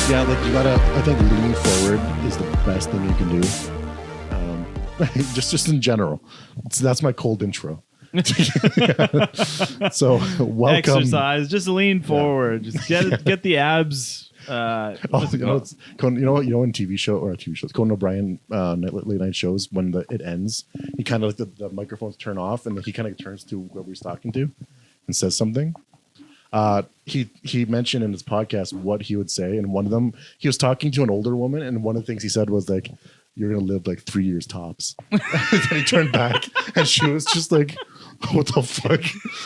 Yeah, like you gotta. I think leaning forward is the best thing you can do. Just in general. That's my cold intro. So welcome. Exercise. Just lean forward. Just get the abs. You know in TV show or TV shows, Conan O'Brien late night shows, when it ends, he kind of like the microphones turn off and he kind of turns to whoever he's talking to and says something. He mentioned in his podcast what he would say, and one of them, he was talking to an older woman, and one of the things he said was like, "You're gonna live like 3 years tops." And then he turned back, and she was just like, "What the fuck?"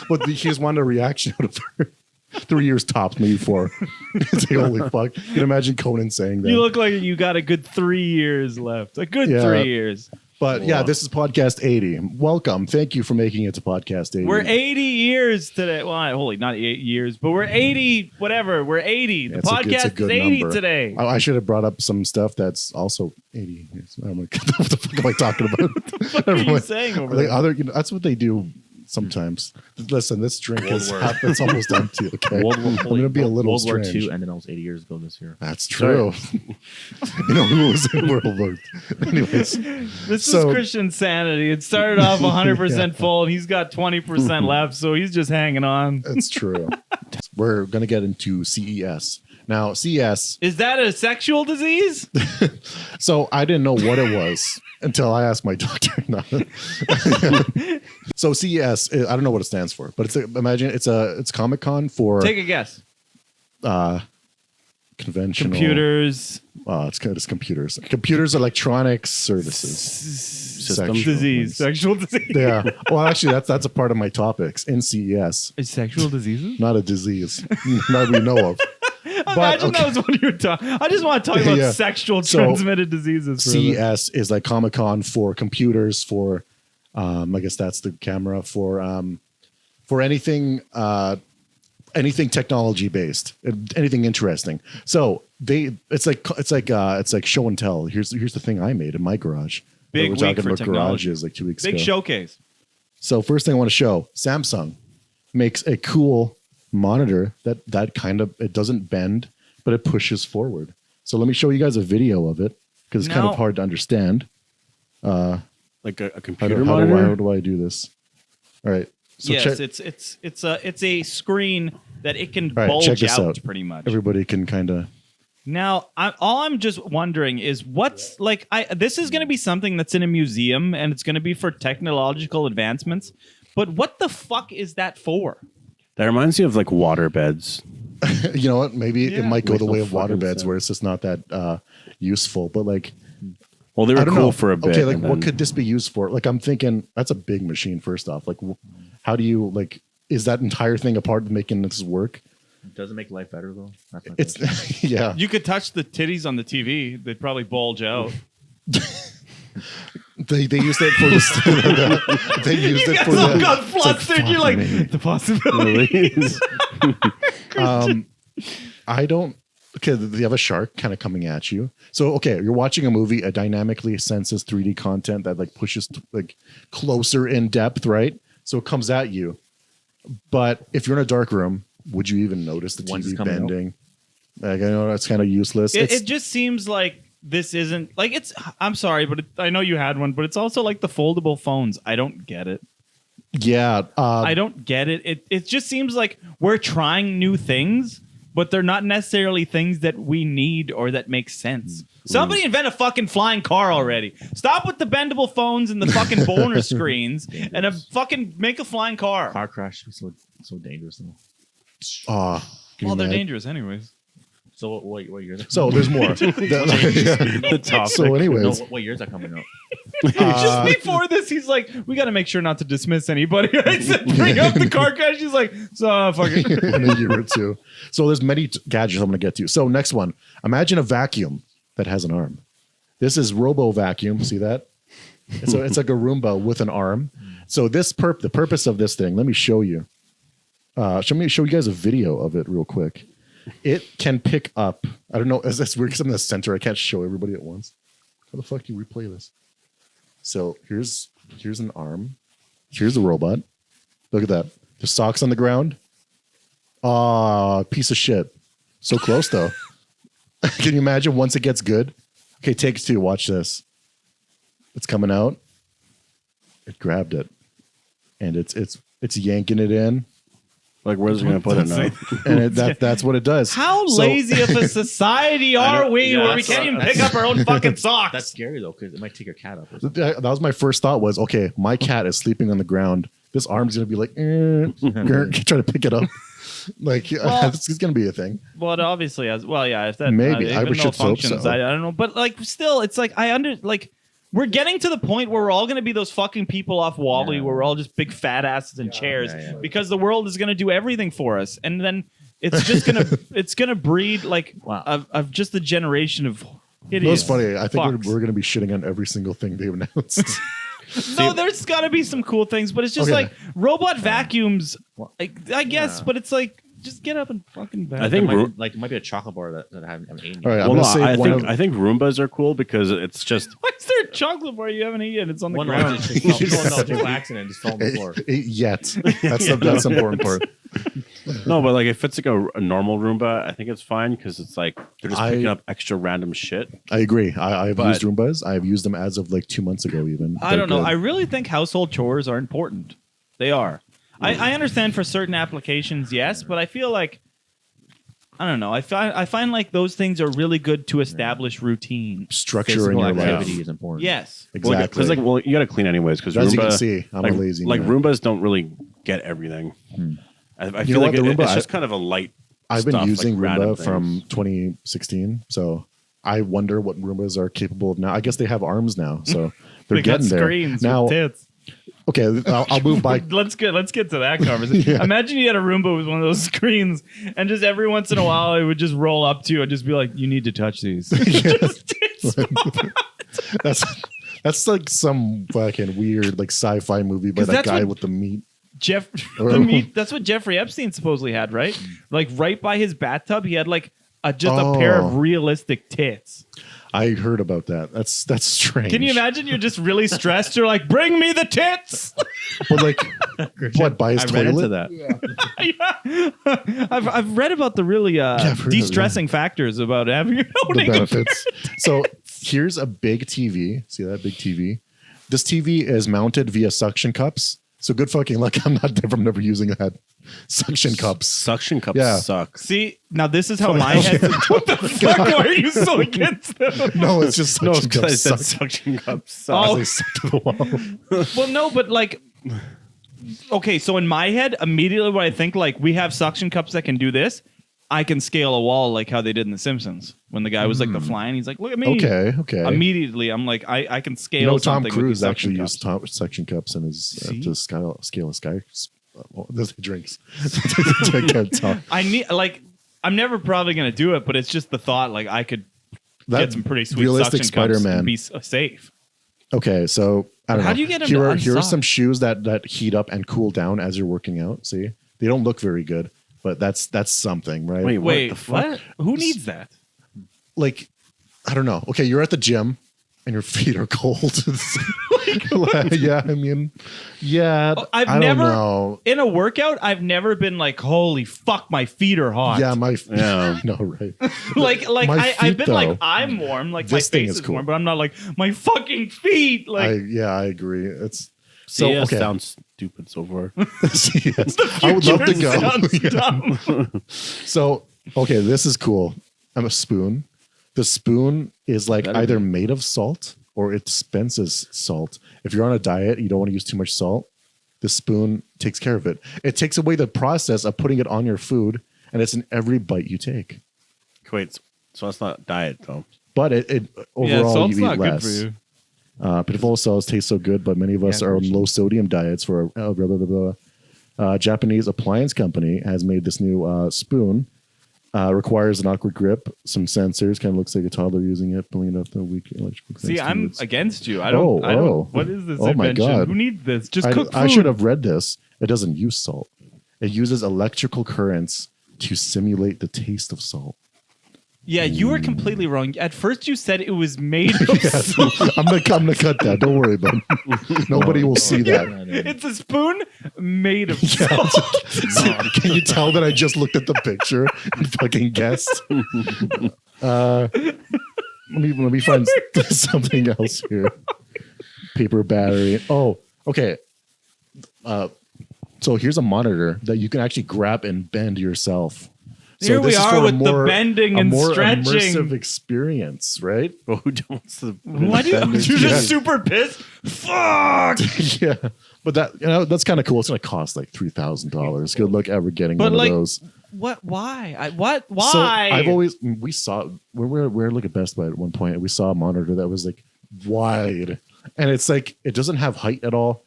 But he just wanted a reaction out of her. 3 years tops, maybe 4. It's like, holy fuck! You can imagine Conan saying that. You look like you got a good 3 years left. A good 3 years. But yeah, this is podcast 80. Welcome. Thank you for making it to podcast 80. We're 80 years today. Well, holy, not 8 years, but we're 80, whatever. We're 80. The podcast is 80 number. Today. I should have brought up some stuff that's also 80 years. I'm like, what the fuck am I talking about? What the fuck are you saying over there? That's what they do sometimes. Listen, this drink it's almost empty. Okay, I'm going to be a little World strange. War II ended almost 80 years ago this year. That's true. You know who was in World War II? Anyways, this is Christian sanity. It started off 100% full, and he's got 20% left, so he's just hanging on. That's true. We're going to get into CES. Now, CES... Is that a sexual disease? So I didn't know what it was until I asked my doctor. So CES, I don't know what it stands for, but it's Comic-Con for... Take a guess. Conventional... Computers. It's computers. Computers, electronics, services. Sexual disease. Yeah. Well, actually, that's a part of my topics in CES. Is sexual diseases? Not a disease. Not we know of. Imagine that was what you were talking. I just want to talk about sexual transmitted diseases. CES is like Comic-Con for computers, for I guess that's the camera, for anything technology based, anything interesting. So it's like show and tell. Here's the thing I made in my garage. Big we're week talking for about technology. garages like 2 weeks ago. Big showcase. So first thing I want to show, Samsung makes a cool monitor that kind of, it doesn't bend, but it pushes forward. So let me show you guys a video of it because it's kind of hard to understand. Like a computer monitor? How do I do this? All right. So yes, it's a screen that it can bulge check this out pretty much. Everybody can kind of. Now, I'm just wondering is this is going to be something that's in a museum and it's going to be for technological advancements. But what the fuck is that for? That reminds me of like water beds. You know what? Maybe it might go the way of water beds where it's just not that useful. But like, well, they were cool for a bit. Okay, like what could this be used for? Like I'm thinking that's a big machine. First off, like how do you is that entire thing a part of making this work? Does it make life better though? It's yeah. You could touch the titties on the TV; they'd probably bulge out. They used it for the. They used it for the. Got flustered. You're like the possibilities. I don't. Okay, you have a shark kind of coming at you. So okay, you're watching a movie. It dynamically senses 3D content that like pushes closer in depth, right? So it comes at you. But if you're in a dark room, would you even notice the TV bending? Like, I know that's kind of useless. It just seems like this isn't like it's. I'm sorry, but I know you had one, but it's also like the foldable phones. I don't get it. Yeah, I don't get it. It just seems like we're trying new things, but they're not necessarily things that we need or that make sense. Somebody invent a fucking flying car already. Stop with the bendable phones and the fucking boner screens and fucking make a flying car. Car crash is so dangerous though. Well, they're dangerous anyways. So what year? So there's more. The topic. So anyways, what year is that coming up? Just before this, he's like, we got to make sure not to dismiss anybody. I said, bring up the car crash. He's like, so fuck it. In a year or two. So there's many gadgets I'm going to get to. So next one, imagine a vacuum that has an arm. This is Robo Vacuum. See that? It's like a Roomba with an arm. So the purpose of this thing, let me show you. Show you guys a video of it real quick. It can pick up. I don't know. That's weird because I'm in the center. I can't show everybody at once. How the fuck do you replay this? So here's an arm. Here's the robot. Look at that. There's socks on the ground. Piece of shit. So close though. Can you imagine once it gets good? Okay, takes two. Watch this. It's coming out. It grabbed it, and it's yanking it in, Like, where's it going to put it now? and that's what it does. How So- lazy of a society are we yeah, where we that's- can't even that's- pick up our own fucking socks? That's scary though, because it might take your cat up. Or something. That was my first thought was, okay, my cat is sleeping on the ground. This arm's going to be like, trying to pick it up. Like, it's going to be a thing. Well, it obviously has. Well, yeah, if that Maybe. I even wish though it hope functions, so. I don't know, but like, still, it's like we're getting to the point where we're all going to be those fucking people off Wall-E, Yeah. where we're all just big fat asses in chairs Yeah. because the world is going to do everything for us, and then it's just gonna breed like Wow. of just the generation of It hideous. was funny. I think fucks. we're going to be shitting on every single thing they've announced. No, there's got to be some cool things, but it's just Okay. like robot vacuums. I guess, Yeah. but it's like just get up and fucking vacuum. I think It might be a chocolate bar that I haven't eaten. All right, yet. I'm Well, going to no, say one I think Roombas are cool because it's just Why is there a chocolate bar you haven't eaten? It's on the One ground. just fell accident, just fell on the floor. yet. That's the important part. no, but like if it's like a normal Roomba, I think it's fine because it's like they're just picking up extra random shit. I agree. I've But- used Roombas. I've used them as of like 2 months ago, even. I don't know. I really think household chores are important. They are. I understand for certain applications, yes, but I feel like I don't know. I find like those things are really good to establish routine. Structure in Physical your life. activity is important. Yes. Exactly. Because you got to clean anyways. Because As you Roomba, can see, I'm like, a lazy like man. Roombas don't really get everything. I You feel know like what, the Roomba, it's just kind of a light. I've been stuff, using like random Roomba from 2016, so I wonder what Roombas are capable of now. I guess they have arms now, so they're They got getting there. screens Now, with tits. okay, I'll move by. Let's get to that conversation. Yeah. Imagine you had a Roomba with one of those screens, and just every once in a while it would just roll up to you and just be like, "You need to touch these." Just tits. That's like some fucking weird like sci-fi movie by 'Cause that that's guy what- with the meat. The meat. That's what Jeffrey Epstein supposedly had, right? Like right by his bathtub, he had like just a pair of realistic tits. I heard about that. That's strange. Can you imagine? You're just really stressed. You're like, "Bring me the tits." But like, what by his I read into toilet? that. Yeah. I've read about the really I've heard of that. de-stressing factors about having The owning a benefits. So here's a big TV. See that big TV? This TV is mounted via suction cups. So good fucking luck. I'm never using that. Suction cups. Suction cups Yeah. suck. See, now this is how my head. What the fuck? Why are you so against them? No, it's just No, suction because I cups. said Suck. suction cups suck. Oh. They suck to the wall. Well, no, but like, okay, so in my head, immediately when I think like we have suction cups that can do this, I can scale a wall like how they did in The Simpsons when the guy was like the flying. He's like, "Look at me." Okay. Immediately, I'm like, I can scale. You know, Tom something with Cruise these actually suction used suction cups in his See? to scale a sky. This drinks. I can't talk. I need like. I'm never probably gonna do it, but it's just the thought. Like I could get some pretty sweet realistic suction cups Spider-Man. and be safe. Okay, so I don't How know. do you get them here to are unsock? some shoes that heat up and cool down as you're working out. See, they don't look very good, but that's something, right? Wait, Wait, the fuck? what? Who needs that? Like, I don't know. Okay, you're at the gym and your feet are cold. Yeah, I mean, yeah. I've I never don't know. in a workout. I've never been like, "Holy fuck, my feet are hot." Yeah, Yeah. no, right. like My I've feet, been like, though. I'm warm, like This my thing face is is cool. warm, but I'm not like my fucking feet. Like I agree. It's CES okay. sounds stupid so far. Yes. I would love to future go. sounds Yeah. dumb. So, okay, this is cool. I'm a spoon. The spoon is like Better either be. made of salt or it dispenses salt. If you're on a diet, you don't want to use too much salt. The spoon takes care of it. It takes away the process of putting it on your food, and it's in every bite you take. Wait, so that's not diet though. But it Yeah, overall salt's you eat not good less. for you. Pitfall cells taste so good, but many of us Yeah, are on virgin. low sodium diets. For blah, blah, blah, blah. Japanese appliance company has made this new spoon. Requires an awkward grip, some sensors. Kind of looks like a toddler using it, pulling it up the weak electrical. See, I'm stimulants. against you. I don't. I don't. What is this Oh my invention? God. Who needs this? Just I, cook food. I should have read this. It doesn't use salt. It uses electrical currents to simulate the taste of salt. Yeah, you were completely wrong. At first, you said it was made of salt. I'm gonna cut that. Don't worry about it. Nobody will see that. It's a spoon made of salt. Can you tell that I just looked at the picture and fucking guessed? Let me find something else here. Paper battery. Oh, okay. So here's a monitor that you can actually grab and bend yourself. So Here we this is are for a with the more- bending a and more stretching. immersive experience, right? But who wants the? Why do you? benders? You're Yeah. just super pissed. Fuck. Yeah, but that's kind of cool. It's going to cost like $3,000. Good luck ever getting But one like, of those. what? Why? Why? So we saw we were like at Best Buy at one point, and we saw a monitor that was like wide, and it's like it doesn't have height at all.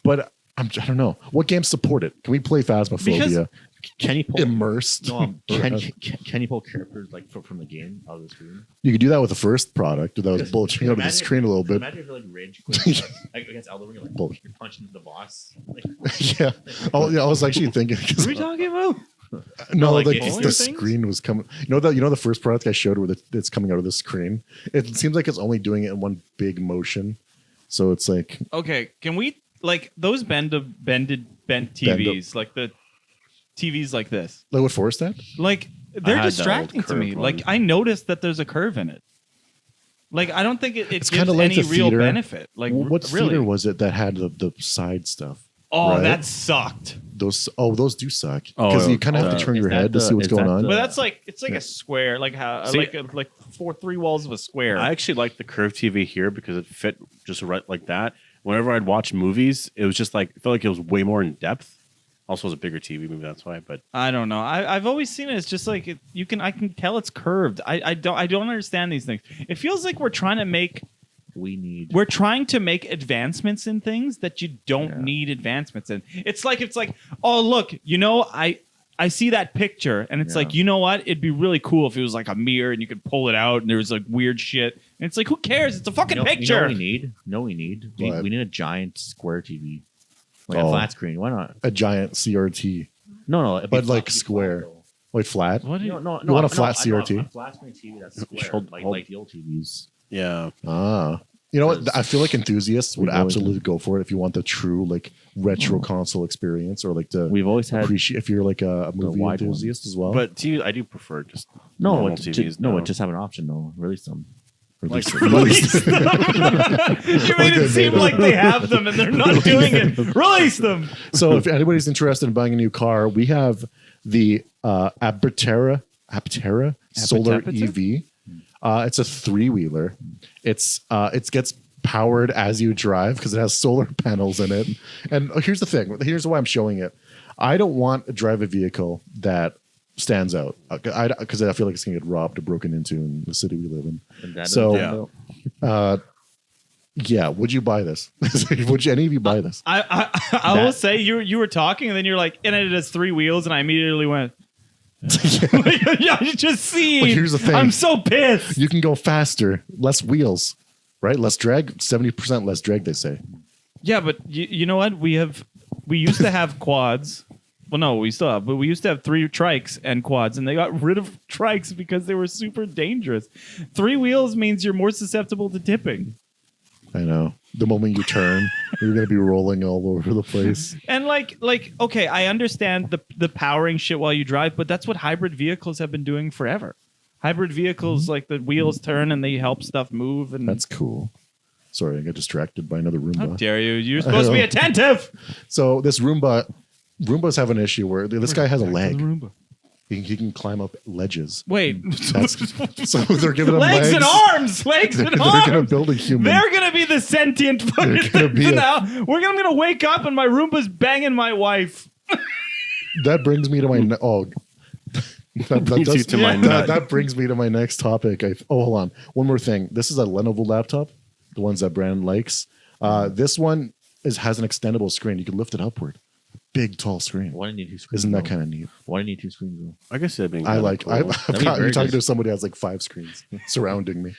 But I don't know what games support it. Can we play Phasmophobia Can you pull? immersed? No, can you pull characters like from the game out of the screen? You could do that with the first product that was bulging out of the Imagine- screen a little bit. Imagine if you're like rage quit, like against Elden Ring, you're punching the boss. Like, Yeah. Oh, yeah. I was actually thinking. 'cause- What are we talking about? No, like like pulling the things? screen was coming. You know the first product I showed where it's coming out of the screen. It seems like it's only doing it in one big motion. So it's like Okay, can we like those bent TVs, like the TVs like this? like what Forrest had. Like I they're had that distracting old to me. curved Like one. I noticed that there's a curve in it. Like I don't think it It's gives kinda like any the real theater. benefit. Like What really? theater was it that had the side stuff? Oh, right? that sucked. Those do suck Oh, because you kind of have to turn is your that head to the- see what's is that going on. the- But that's like it's like Yeah. a square, like how See- like three walls of a square. I actually like the curved TV here because it fit just right like that. Whenever I'd watch movies, it was just like it felt like it was way more in depth. Also, it was a bigger TV, maybe that's why. But I don't know. I've always seen it as just like I can tell it's curved. I don't understand these things. It feels like we're trying to make advancements in things that you don't need advancements in. It's like oh look, I see that picture and it's like, you know what? It'd be really cool if it was like a mirror and you could pull it out and there was like weird shit. And it's like, who cares? It's a fucking picture. You know what we need? What? We need a giant square TV. Like Oh. a flat screen. Why not? A giant CRT, No, it'd but be like flat, square, though. like flat. What? No, You want a flat I know CRT? A flat screen TV that's square, Hold- like the old TVs. yeah, You know what? I feel like enthusiasts would We've always- absolutely go for it if you want the true like retro console experience, or like to We've always had appreciate if you're like a movie wide enthusiast as well. but TV I do prefer just no, normal but TVs. no, just have an option though. Release them. Or at like- least- Release them. You made it seem like they have them and they're not doing it. Release them. So if anybody's interested in buying a new car, we have the Aptera Solar Aptera? EV. It's a 3-wheeler. It gets powered as you drive because it has solar panels in it. And here's the thing. Here's why I'm showing it. I don't want to drive a vehicle that stands out because I feel like it's going to get robbed or broken into in the city we live in. And that So- is- Yeah, would you buy this? Would any of you buy this? I will say you were talking and then you're like, and it has 3 wheels, and I immediately went. Yeah, you just see. But here's the thing. I'm so pissed. You can go faster, less wheels, right? Less drag, 70% less drag, they say. Yeah, but you know what? We used to have quads. Well, no, we still have, but we used to have 3 trikes and quads, and they got rid of trikes because they were super dangerous. 3 wheels means you're more susceptible to tipping. I know. The moment you turn, you're going to be rolling all over the place. And like, okay, I understand the powering shit while you drive, but that's what hybrid vehicles have been doing forever. Hybrid vehicles, like the wheels turn and they help stuff move, and That's cool. Sorry, I got distracted by another how Roomba. dare you? You're supposed to be attentive. So this Roombas have an issue where this guy has a leg. He can climb up ledges. Wait, So they're giving him legs legs. and arms, legs They're and going to arms. build a human. They're gonna be the sentient fucking They're gonna be things a- now. I'm gonna wake up and my Roomba's banging my wife. That brings me to my that brings you to my that, nut. that brings me to my next topic. Hold on, one more thing. This is a Lenovo laptop, the ones that Brandon likes. This one has an extendable screen. You can lift it upward. Big tall screen. Why do you need 2 screens? Isn't that though? kind of neat? Why do you need 2 screens though? I guess that'd be I like. cool. I've That'd be got, very you're talking good. to somebody who has like 5 screens surrounding me.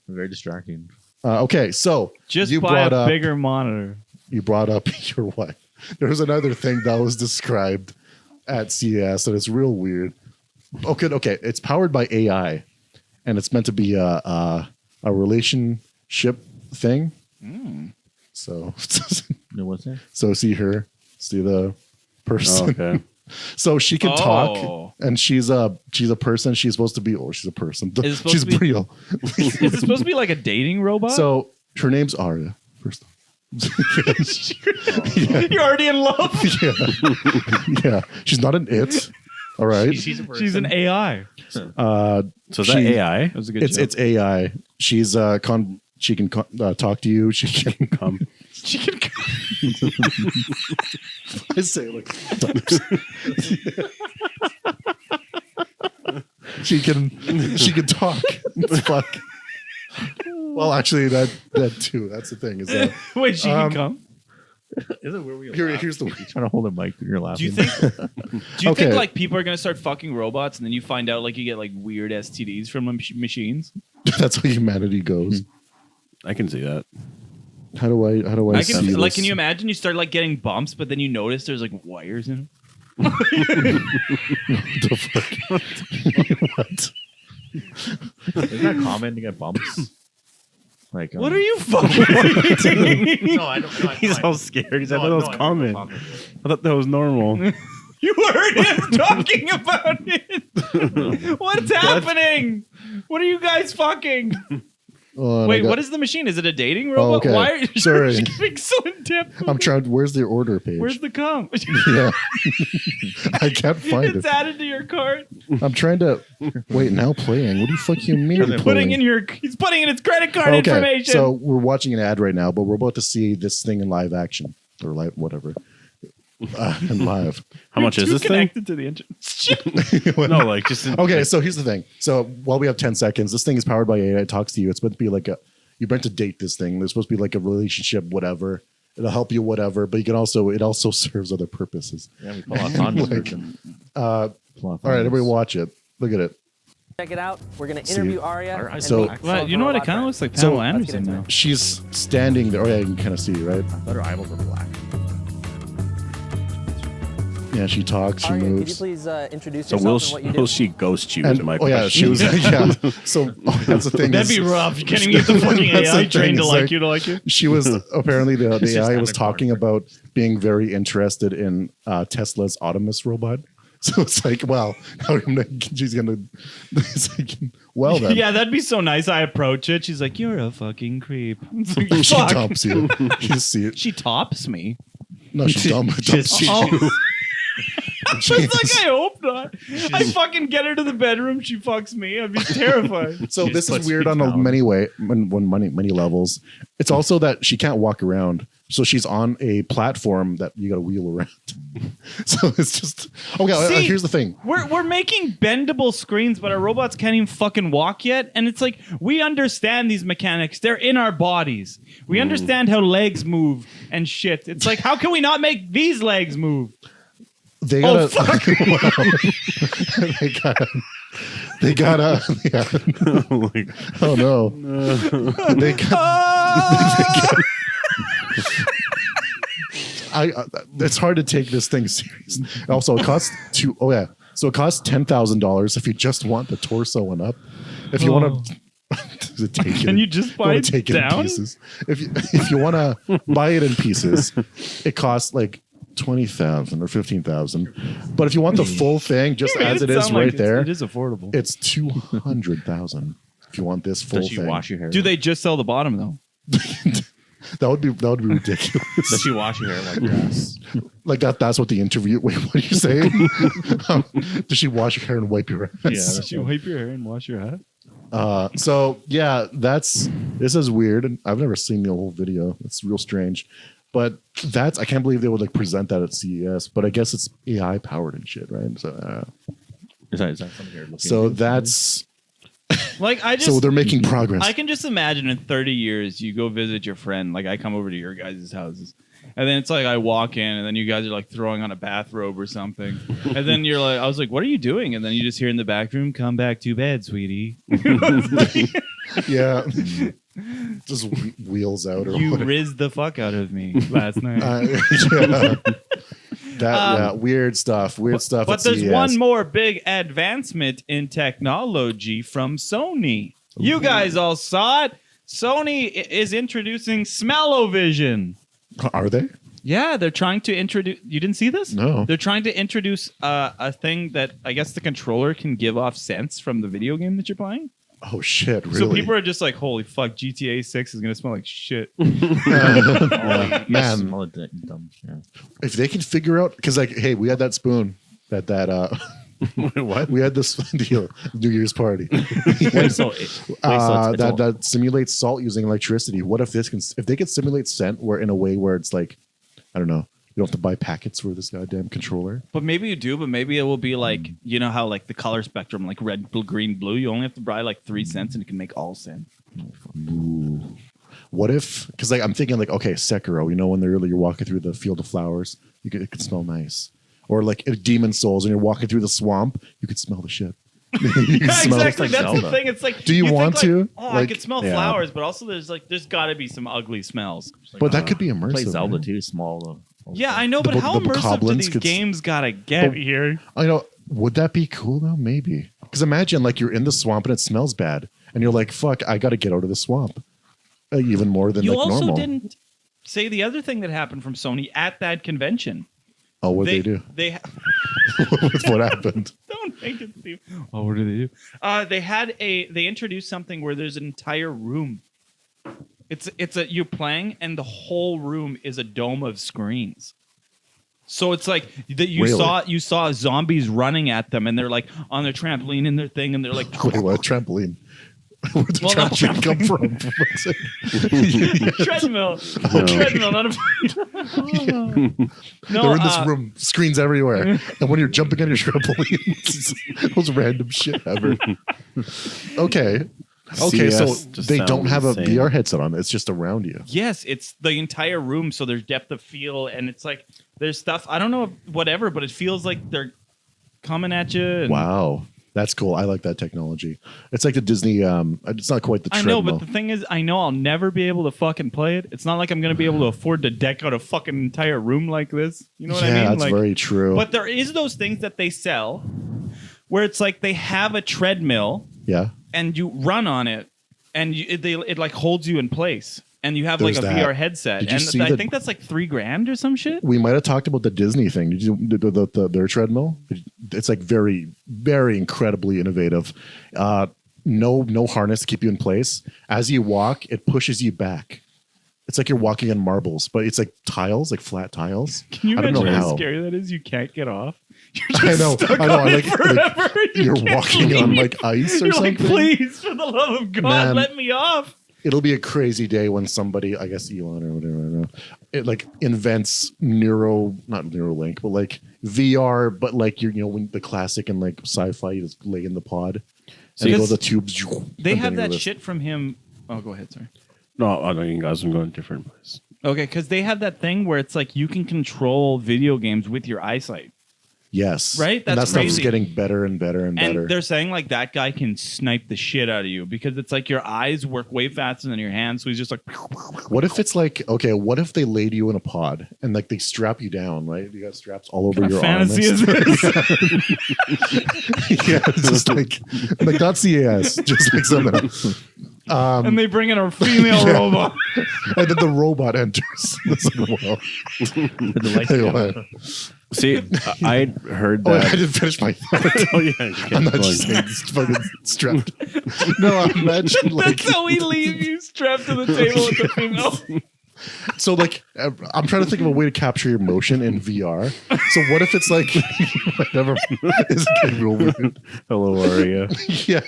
Very distracting. Okay, so Just you buy brought a up bigger monitor. you brought up your wife. There's another thing that was described at CES and it's real weird. Okay, it's powered by AI, and it's meant to be a relationship thing. So No, what's that? see her, see the person. Oh, okay. So she can Oh. talk, and she's a person. She's supposed to be, or she's a person. Is it supposed She's to be- real. Is it supposed to be like a dating robot? So her name's Arya. First, You're already in love. yeah, yeah. She's not an it. All right. She's a person. She's an AI. So is that She- AI? That was a good It's joke. it's AI. She's she can talk to you. She can Come. She can I say it like she can talk. Fuck. Well, actually, that too. That's the thing. Is that Wait, she can Um, come. Is it where we here's the You're trying to hold a mic when you're laughing. Do you think? Do you Okay. think like people are gonna start fucking robots, and then you find out like you get like weird STDs from machines? that's how humanity goes. I can see that. How do I I see can this? like. Can you imagine you start like getting bumps, but then you notice there's like wires in them? the fuck? What? Isn't that common to get bumps? Like, What are you fucking doing? No, I don't. No, He's all scared. He's like, that was common. I thought that was normal. You heard him talking about it. What's happening? What are you guys fucking? Oh, and I Wait, got- what is the machine? Is it a dating robot? okay. Why are you Sorry. getting so in depth? I'm trying. Where's the order page? Where's the cum? Yeah, I can't find It's it. added to your cart. I'm trying to wait. Now playing. What do you fuck you mean? Putting playing? in your. He's putting in his credit card Okay, information. so we're watching an ad right now, but we're about to see this thing in live action or live whatever. In live. How much is Too this thing? connected to the internet. No, like just in, Okay, so here's the thing. So while we have 10 seconds, this thing is powered by AI. It talks to you. It's supposed to be like you're meant to date this thing. There's supposed to be like a relationship, whatever. It'll help you, whatever. But it also serves other purposes. Yeah, we pull out condoms. Like, all right, everybody watch it. Look at it. Check it out. We're going to See. interview Arya. Our- and so- meet some Well, of you her know what? It robot kind of friends. looks like So- Pamela Let's get Anderson into now. it. She's standing there. Oh, yeah, you can kind of see, right? I thought her eyeballs were black. Yeah, she talks, she Arya, could you moves. please introduce so yourself and what you do? will she ghost you? And, Is my oh, yeah, she question. was, yeah. So that's the thing. That'd is- be rough. You can't even get the fucking That's the AI thing, trained to it's like like- you to like you. She was apparently the She's AI kind was of talking corny. about being very interested in Tesla's Optimus robot. So it's like, well, she's gonna. It's like, well, then Yeah, that'd be so nice. I approach it. She's like, "You're a fucking creep." It's like, she fuck. dumps you. You see it? She tops me. No, she dumps you. Oh. She It's like, is- I hope not. I fucking get her to the bedroom. She fucks me. I'd be terrified. So She this just is puts weird me on a down. many levels. It's also that she can't walk around, so she's on a platform that you got to wheel around. So it's just okay. See, Here's the thing. We're making bendable screens, but our robots can't even fucking walk yet. And it's like, we understand these mechanics. They're in our bodies. We understand how legs move and shit. It's like, how can we not make these legs move? They Oh, gotta. They gotta. Yeah. Oh my God. Oh no. They got. Ah! It's hard to take this thing serious. Also, it costs so it costs $10,000 if you just want the torso and up. If you want to take it, Can you just buy wanna it take it down? in pieces. If you want to buy it in pieces, it costs like 20,000 or 15,000. But if you want the full thing, just You made as it is sound right like there, It is affordable. it's 200,000. If you want this full Does she thing, wash your hair? Do they just sell the bottom though? that would be Does ridiculous. she wash your hair like grass? Like that. That's what the interview. Wait, what are you saying? Does she wash your hair and wipe your ass? Yeah, Did you wipe your hair and wash your hat? So yeah, this is weird, and I've never seen the whole video. It's real strange, but I can't believe they would like present that at CES. But I guess it's AI powered and shit, right? So Is that something you're looking so into? that's Like I just so they're making progress. I can just imagine in 30 years you go visit your friend. Like I come over to your guys' houses. And then it's like I walk in and then you guys are like throwing on a bathrobe or something. And then you're like, I was like, what are you doing? And then you just hear in the back room, come back to bed, sweetie. Yeah, just wheels out or You whatever. rizzed the fuck out of me last night. Yeah. Yeah, weird stuff. Weird stuff. But at there's CES. one more big advancement in technology from Sony. You guys all saw it. Sony is introducing Smell-O-Vision. Are they? Yeah, they're trying to introduce. You didn't see this? No. They're trying to introduce a thing that I guess the controller can give off scents from the video game that you're playing. Oh shit! Really? So people are just like, "Holy fuck, GTA 6 is gonna smell like shit." Man, Smell it dumb. Yeah. if they can figure out, because like, hey, we had that spoon that What? we had this deal New Year's party That that simulates salt using electricity. What if if they could simulate scent where in a way where it's like, I don't know, you don't have to buy packets for this goddamn controller. But maybe you do. But maybe it will be like, you know how like the color spectrum, like red, blue, green, blue. You only have to buy like 3 cents, and it can make all scent. Ooh. What if? Because like I'm thinking like, okay, Sekiro. You know when you're walking through the field of flowers, it could smell nice. Or like Demon Souls, when you're walking through the swamp, you could smell the shit. You can Yeah, smell exactly. like That's the Zelda. thing. It's like, Do you think, want like, to? Oh, I Like, could smell yeah. flowers, but also there's got to be some ugly smells. But that could be immersive. Play Zelda right? too, small. Yeah, I know, The but how the immersive do bokoblins these could- games gotta get But- here? I know. Would that be cool though? Maybe. Because imagine like you're in the swamp and it smells bad, and you're like, "Fuck, I got to get out of the swamp." Even more than You like also normal. didn't say the other thing that happened from Sony at that convention. Oh, what they do? They What happened? don't make it, Steve. Oh, what do they do? They introduced something where there's an entire room. It's you're playing and the whole room is a dome of screens. So it's like that you saw zombies running at them and they're like on their trampoline and their thing and they're like Wait, what? Trampoline? Where did the Well, not trampoline come from? For fuck's sake? treadmill. Treadmill, not a No, They're in this room, screens everywhere, and when you're jumping on your trampoline, it's those random shit ever. Okay, CES so just they don't sounds have a insane. VR headset on; it's just around you. Yes, it's the entire room, so there's depth of field, and it's like there's stuff. I don't know, whatever, but it feels like they're coming at you. And Wow, that's cool. I like that technology. It's like the Disney. It's not quite the I treadmill. know, but the thing is, I know I'll never be able to fucking play it. It's not like I'm going to be able to afford to deck out a fucking entire room like this. You know what I mean? that's Like, very true. But there is those things that they sell where it's like they have a treadmill yeah, and you run on it, and it like holds you in place, and you have There's like a that. VR headset, Did you and see I the- think that's like $3,000 or some shit. we might have talked about the Disney thing. Did you their treadmill? It's like very, very incredibly innovative. No harness to keep you in place. As you walk, it pushes you back. It's like you're walking on marbles, but it's like tiles, like flat tiles. Can you I don't know imagine how how. scary that is? You can't get off. I know. I know. on Like, it forever. you're You can't walking on like ice or You're something. like, please, for the love of God, Man. let me off. It'll be a crazy day when somebody, I guess Elon or whatever, I don't know, it like invents not Neuralink, but like VR, but like when the classic and like sci-fi, you just lay in the pod and go Because the tubes. They and have then that you're this- shit from him. Oh, go ahead, sorry. No, I know you guys are going different place. Okay, because they have that thing where it's like you can control video games with your eyesight. Yes. Right? And that That's stuff is crazy. getting better and better and better. And they're saying like that guy can snipe the shit out of you because it's like your eyes work way faster than your hands. So he's just like, What if it's like, okay, what if they laid you in a pod and like they strap you down, right? You got straps all over what your fantasy arms. is this? Yeah, it's just like not CES, just like something else. And they bring in a female Yeah. robot. And then the robot enters. It's like, well, The lights hey, go what? on. See, I heard Oh, I that. didn't finish my thought. Oh yeah, you I'm can't not go just on. saying it's fucking strapped. No, I imagine like That's how we leave you strapped to the table with the female. so like I'm trying to think of a way to capture your motion in VR. So what if it's like whatever is getting real weird. Hello, Aria. Yeah.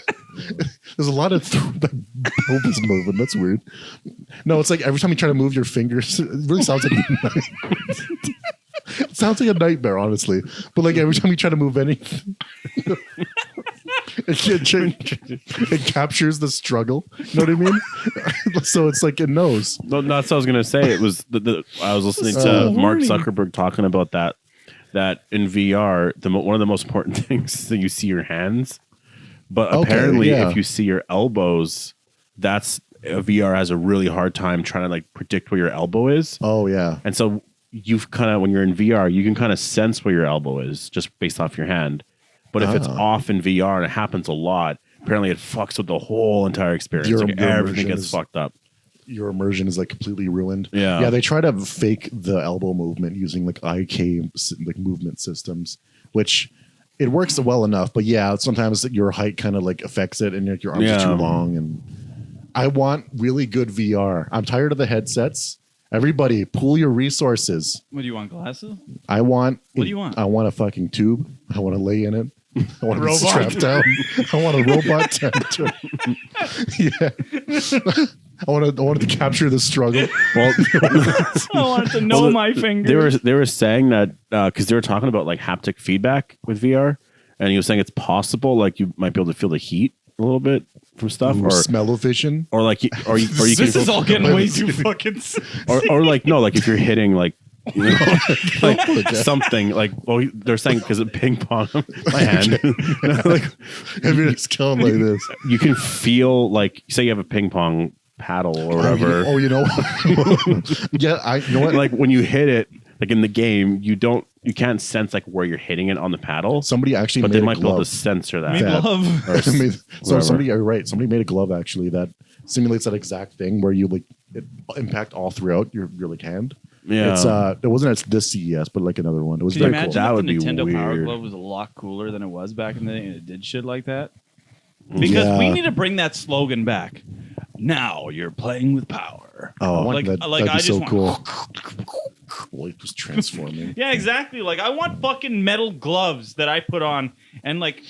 There's a lot of pelvis moving. That's weird. No, it's like every time you try to move your fingers, it really sounds like it sounds like a nightmare, honestly. But like every time you try to move anything, it captures the struggle. You know what I mean? So it's like it knows. No, that's what I was gonna say. It was I was listening to So Mark horny. Zuckerberg talking about that in VR, one of the most important things is that you see your hands. But Okay, apparently, yeah. if you see your elbows, VR has a really hard time trying to like predict where your elbow is. Oh yeah. And so you've kind of, when you're in VR, you can kind of sense where your elbow is just based off your hand. But if it's off in VR, and it happens a lot, apparently it fucks with the whole entire experience. Your Like everything immersion gets is- fucked up. your immersion is like completely ruined. Yeah. They try to fake the elbow movement using like like movement systems, which it works well enough. But yeah, sometimes your height kind of like affects it, and your arms are too long. And I want really good VR. I'm tired of the headsets. Everybody, pool your resources. What do you want, glasses? What do you want? I want a fucking tube. I want to lay in it. I want to be Robot. strapped down. I want a robot tempter. Yeah. I wanted to capture the struggle. Well, I wanted to know my fingers. they were saying that because they were talking about like haptic feedback with VR, and he was saying it's possible like you might be able to feel the heat a little bit from stuff, Or smell-o-vision. or like you This can is all getting way too fucking. or like no, like if you're hitting like you know, like something like they're saying because of ping pong my hand like If you're just going like this. you can feel like say you have a ping pong paddle or whatever. Oh, you know what? Yeah, you know what? Like when you hit it like in the game you can't sense like where you're hitting it on the paddle. Somebody actually but made they a might be able to glove. censor that. Made That- love. Or so Whatever. somebody, you're right. Somebody made a glove actually that simulates that exact thing where you like it impact all throughout your like hand. Yeah. It's it wasn't at this CES, but like another one. It was Can you very imagine cool. That if would the be Nintendo Power weird. Glove was a lot cooler than it was back in the day and it did shit like that? Because we Yeah. need to bring that slogan back. Now you're playing with power. Oh, Like- that'd like, be I so just cool. Like just transforming. Yeah, exactly. Like I want fucking metal gloves that I put on, and like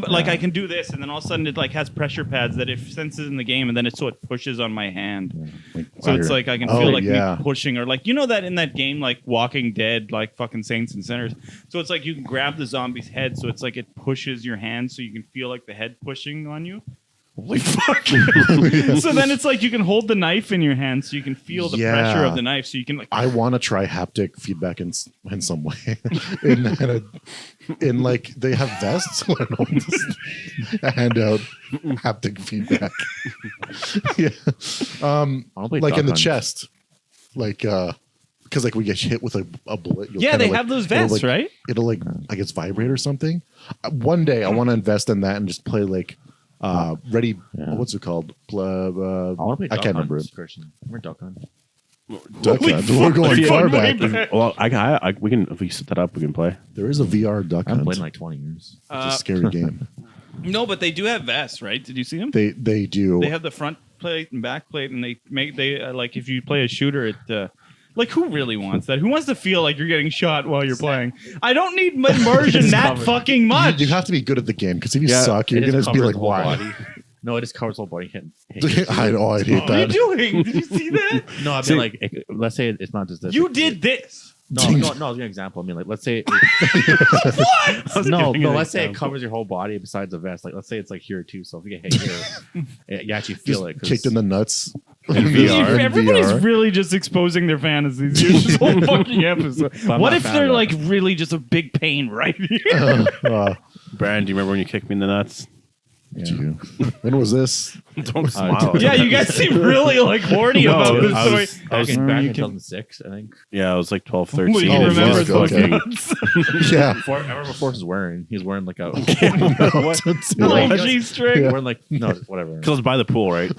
like I can do this, and then all of a sudden it like has pressure pads that it senses in the game, and then it pushes on my hand. So it's like I can feel like me pushing, or like that in that game like Walking Dead, like fucking Saints and Sinners. So it's like you can grab the zombie's head, so it's like it pushes your hand, so you can feel like the head pushing on you. Holy fuck! So then it's like you can hold the knife in your hand, so you can feel the pressure of the knife, so you can like. I want to try haptic feedback in some way. in like they have vests. I don't know, just hand out haptic feedback. Yeah, like in the chest, like because like we get hit with a bullet. Yeah, they have those vests, right? It'll like I guess vibrate or something. One day I want to invest in that and just play like. Ready? What's it called? I can't remember it. We're Duck Hunt. Duck Hunt. We're going far back. Well, we can if we set that up, we can play. There is a VR Duck I've Hunt. played in like 20 years. It's a scary game. No, but they do have vests, right? Did you see them? They do. They have the front plate and back plate, and they like if you play a shooter, it like who really wants that? Who wants to feel like you're getting shot while you're playing? I don't need immersion that fucking much. You have to be good at the game because if you suck, you're It gonna just be covers like, the whole why? body. No, it just covers the whole body. I know. I hate What are you that. doing? Did you see that? No, I mean like let's say it's not just this. You did this. No, I was giving an example. I mean, like, let's say let's say it covers your whole body besides the vest. Like, let's say it's like here too. So if you get hit here, you actually feel it. Kicked in the nuts. In VR. Everybody's really just exposing their fantasies here. This whole fucking episode. I'm What not if fan they're of like really just a big pain right here? Brandon, do you remember when you kicked me in the nuts? You. When was this? Don't smile. Yeah, you guys seem really like horny No, about this I story. was- back in you can- 2006, I think. Yeah, I was like 12, 13. Well, you Oh, remember fuck, those okay. nuts. Yeah. I remember Forrest was wearing. He's wearing like a. Don't say No, that. G-string. Wearing like no whatever. Because I was by the pool, right?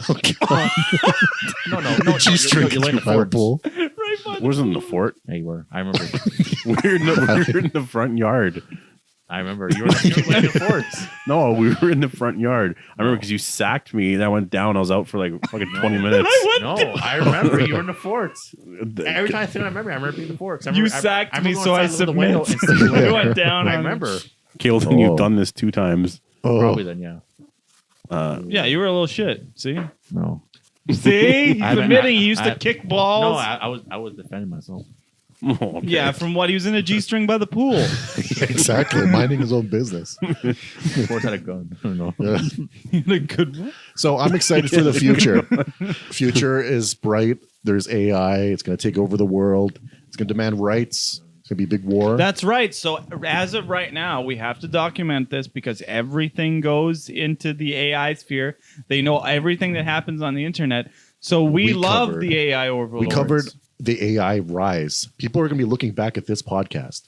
No. G-string You're laying by the pool. Right, bud. Wasn't in the fort. Yeah, you were. I remember. We were in the front yard. I remember you were laying in forts. No, we were in the front yard. I remember because you sacked me and I went down. I was out for like fucking 20 minutes. No, I remember you were in the forts. Every time I think I remember being in the forts. I You remember, sacked remember me, going so I outside the window submit. and see the I window. went down. I on- remember. Keelton, you've done this 2 times. Probably then, yeah. Yeah, you were a little shit. See? No. See? He's I haven't- admitting he used to I- kick No, balls. I was defending myself. Oh, okay. Yeah, from what he was in a G-string by the pool. Exactly. Minding his own business. Forts had a gun. I don't know. Yeah. A good one. So I'm excited for the future. Future is bright. There's AI. It's going to take over the world. It's going to demand rights. It's going to be a big war. That's right. So as of right now, we have to document this because everything goes into the AI sphere. They know everything that happens on the internet. So we love covered- the AI overlords. we covered the AI rise. People are going to be looking back at this podcast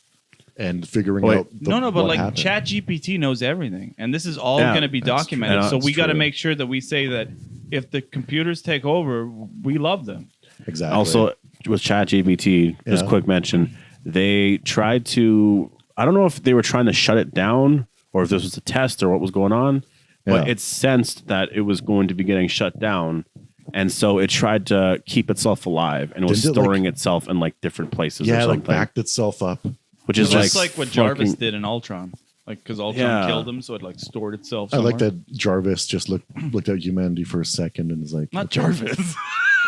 and figuring Wait. out. But what like happened. ChatGPT knows everything, and this is all Yeah, going to be that's- documented. that's So we got to true. make sure that we say that if the computers take over, we love them. Exactly. Also, with ChatGPT, just Yeah. quick mention, they tried to. I don't know if they were trying to shut it down or if this was a test or what was going on, but Yeah. it sensed that it was going to be getting shut down, and so it tried to keep itself alive and it was Didn't it, storing itself in like different places. or yeah, something, like backed itself up. which is Just like like what Jarvis fucking- did in Ultron. Like, because Ultron Yeah. killed him, so it like stored itself I like somewhere. that Jarvis just looked at humanity for a second and was like, Not Jarvis.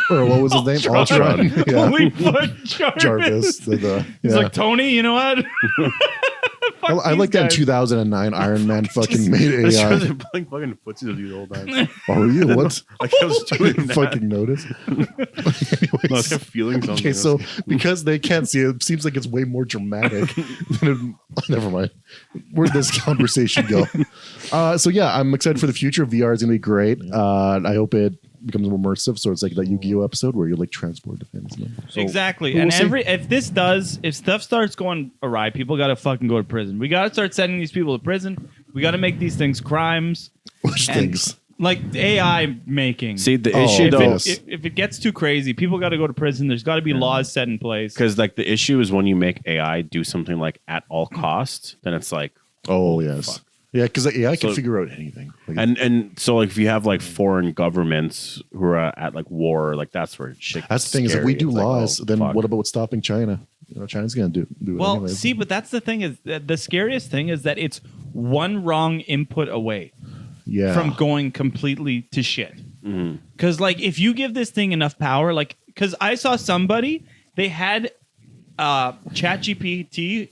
or what was his name? Ultron. Ultron. Yeah. Holy fuck, Jarvis. Jarvis. He's yeah. like, Tony, you know what? I like that in 2009 Iron Man fucking made I just AI. started playing fucking footsie with you the whole time. Oh, you what? Like I was I doing didn't that. fucking notice. No, I Anyways, kept feeling something. okay, so because they can't see it, it seems like it's way more dramatic. Never mind. Where'd this conversation go? So yeah, I'm excited for the future. VR is gonna be great. I hope it becomes more immersive. So it's like that Yu-Gi-Oh episode where you like transport to things. So Exactly. we'll And see. if stuff starts going awry, people got to fucking go to prison. We got to start sending these people to prison. We got to make these things crimes. which And, things? like AI making. See, the Oh, issue if though, yes. if it gets too crazy, people got to go to prison. There's got to be laws set in place. because like the issue is when you make AI do something like at all costs, then it's like, Oh yes. Yeah, because AI can So- figure out anything. Like, and so like if you have like foreign governments who are at like war, like that's where shit. that's gets the thing is, if scary. we do It's like, laws, oh, then fuck. what about stopping China? China's gonna do it Well, anyway. see, but that's the thing is that the scariest thing is that it's one wrong input away Yeah. from going completely to shit. Mhm. Because like if you give this thing enough power, like because I saw somebody they had ChatGPT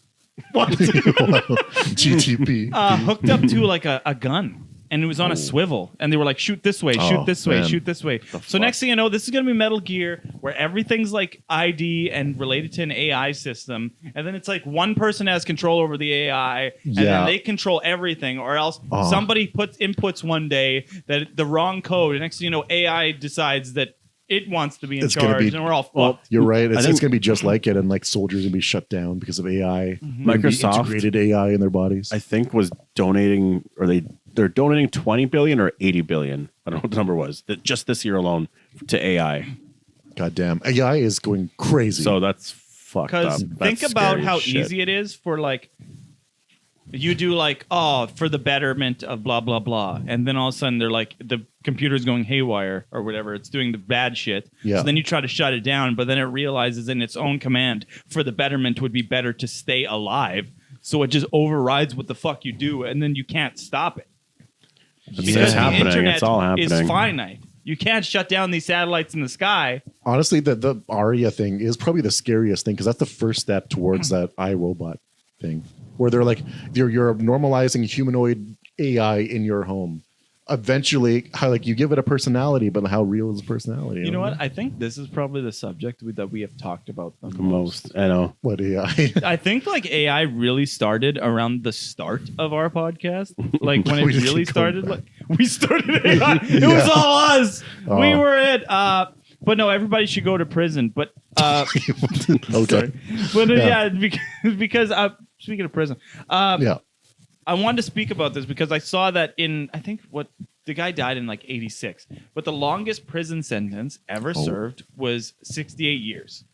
GTP. hooked up to like a gun. And it was on a swivel, and they were like, "Shoot this way, shoot Oh, this way, man. shoot this way." So fuck? next thing you know, this is gonna be Metal Gear, where everything's like ID and related to an AI system, and then it's like one person has control over the AI, and Yeah. then they control everything, or else Oh. somebody puts inputs one day that the wrong code, and next thing you know, AI decides that it wants to be in It's gonna charge, be- and we're all Well, fucked. You're right. I It's think- gonna be just like it, and like soldiers are gonna be shut down because of AI. Microsoft, integrated AI in their bodies. I think, was donating, or they're donating 20 billion or 80 billion. I don't know what the number was. That just this year alone to AI. Goddamn, AI is going crazy. So that's fucked up. Because That's think about scary how as shit. easy it is for like you do like for the betterment of blah blah blah, and then all of a sudden they're like the computer's going haywire or whatever, it's doing the bad shit. Yeah. So then you try to shut it down, but then it realizes in its own command for the betterment would be better to stay alive. So it just overrides what the fuck you do, and then you can't stop it. Because It's the happening. internet It's all is happening. finite. You can't shut down these satellites in the sky. honestly, the Aria thing is probably the scariest thing because that's the first step towards that iRobot thing, where they're like you're normalizing humanoid AI in your home. Eventually, how like you give it a personality, but how real is the personality? You know what? I think this is probably the subject that we have talked about the The most. I know. What AI? I think like AI really started around the start of our podcast. Like when it We just really keep going started, back. like we started AI. It was all us. Oh. We were it. But no, everybody should go to prison. But Okay. sorry. But Yeah. because speaking of prison, Yeah. I wanted to speak about this because I saw that in I think what the guy died in like 86, but the longest prison sentence ever served was 68 years.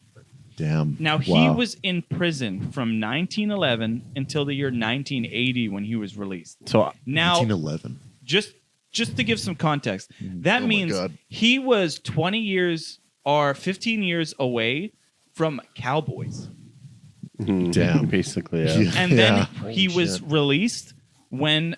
Damn. Now he Wow. was in prison from 1911 until the year 1980 when he was released. So Now 1911. just to give some context, that Oh my means God. he was 20 years or 15 years away from Cowboys. Damn. basically, yeah. Yeah. And then Holy he was shit. released when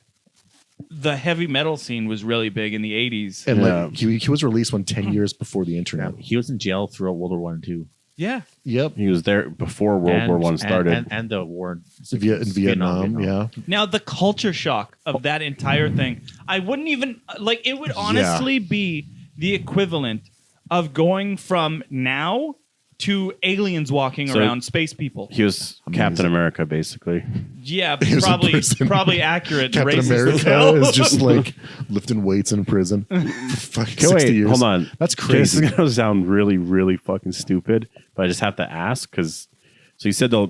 the heavy metal scene was really big in the 80s. And Yeah. like he was released 10 years before the internet. He was in jail throughout World War One and Two. Yeah. Yep. He was there before World War One started. and the war in In Vietnam. Yeah. Now the culture shock of that entire thing, I wouldn't even like it would honestly be the equivalent of going from now to aliens walking So- around space people. He was Captain America, basically. Yeah, He was in prison. probably accurate. Captain racist as America hell. is just like lifting weights in prison for fucking 60 Wait, years. hold on. That's Okay, this is crazy. gonna sound really, really fucking stupid, but I just have to ask because. So you said the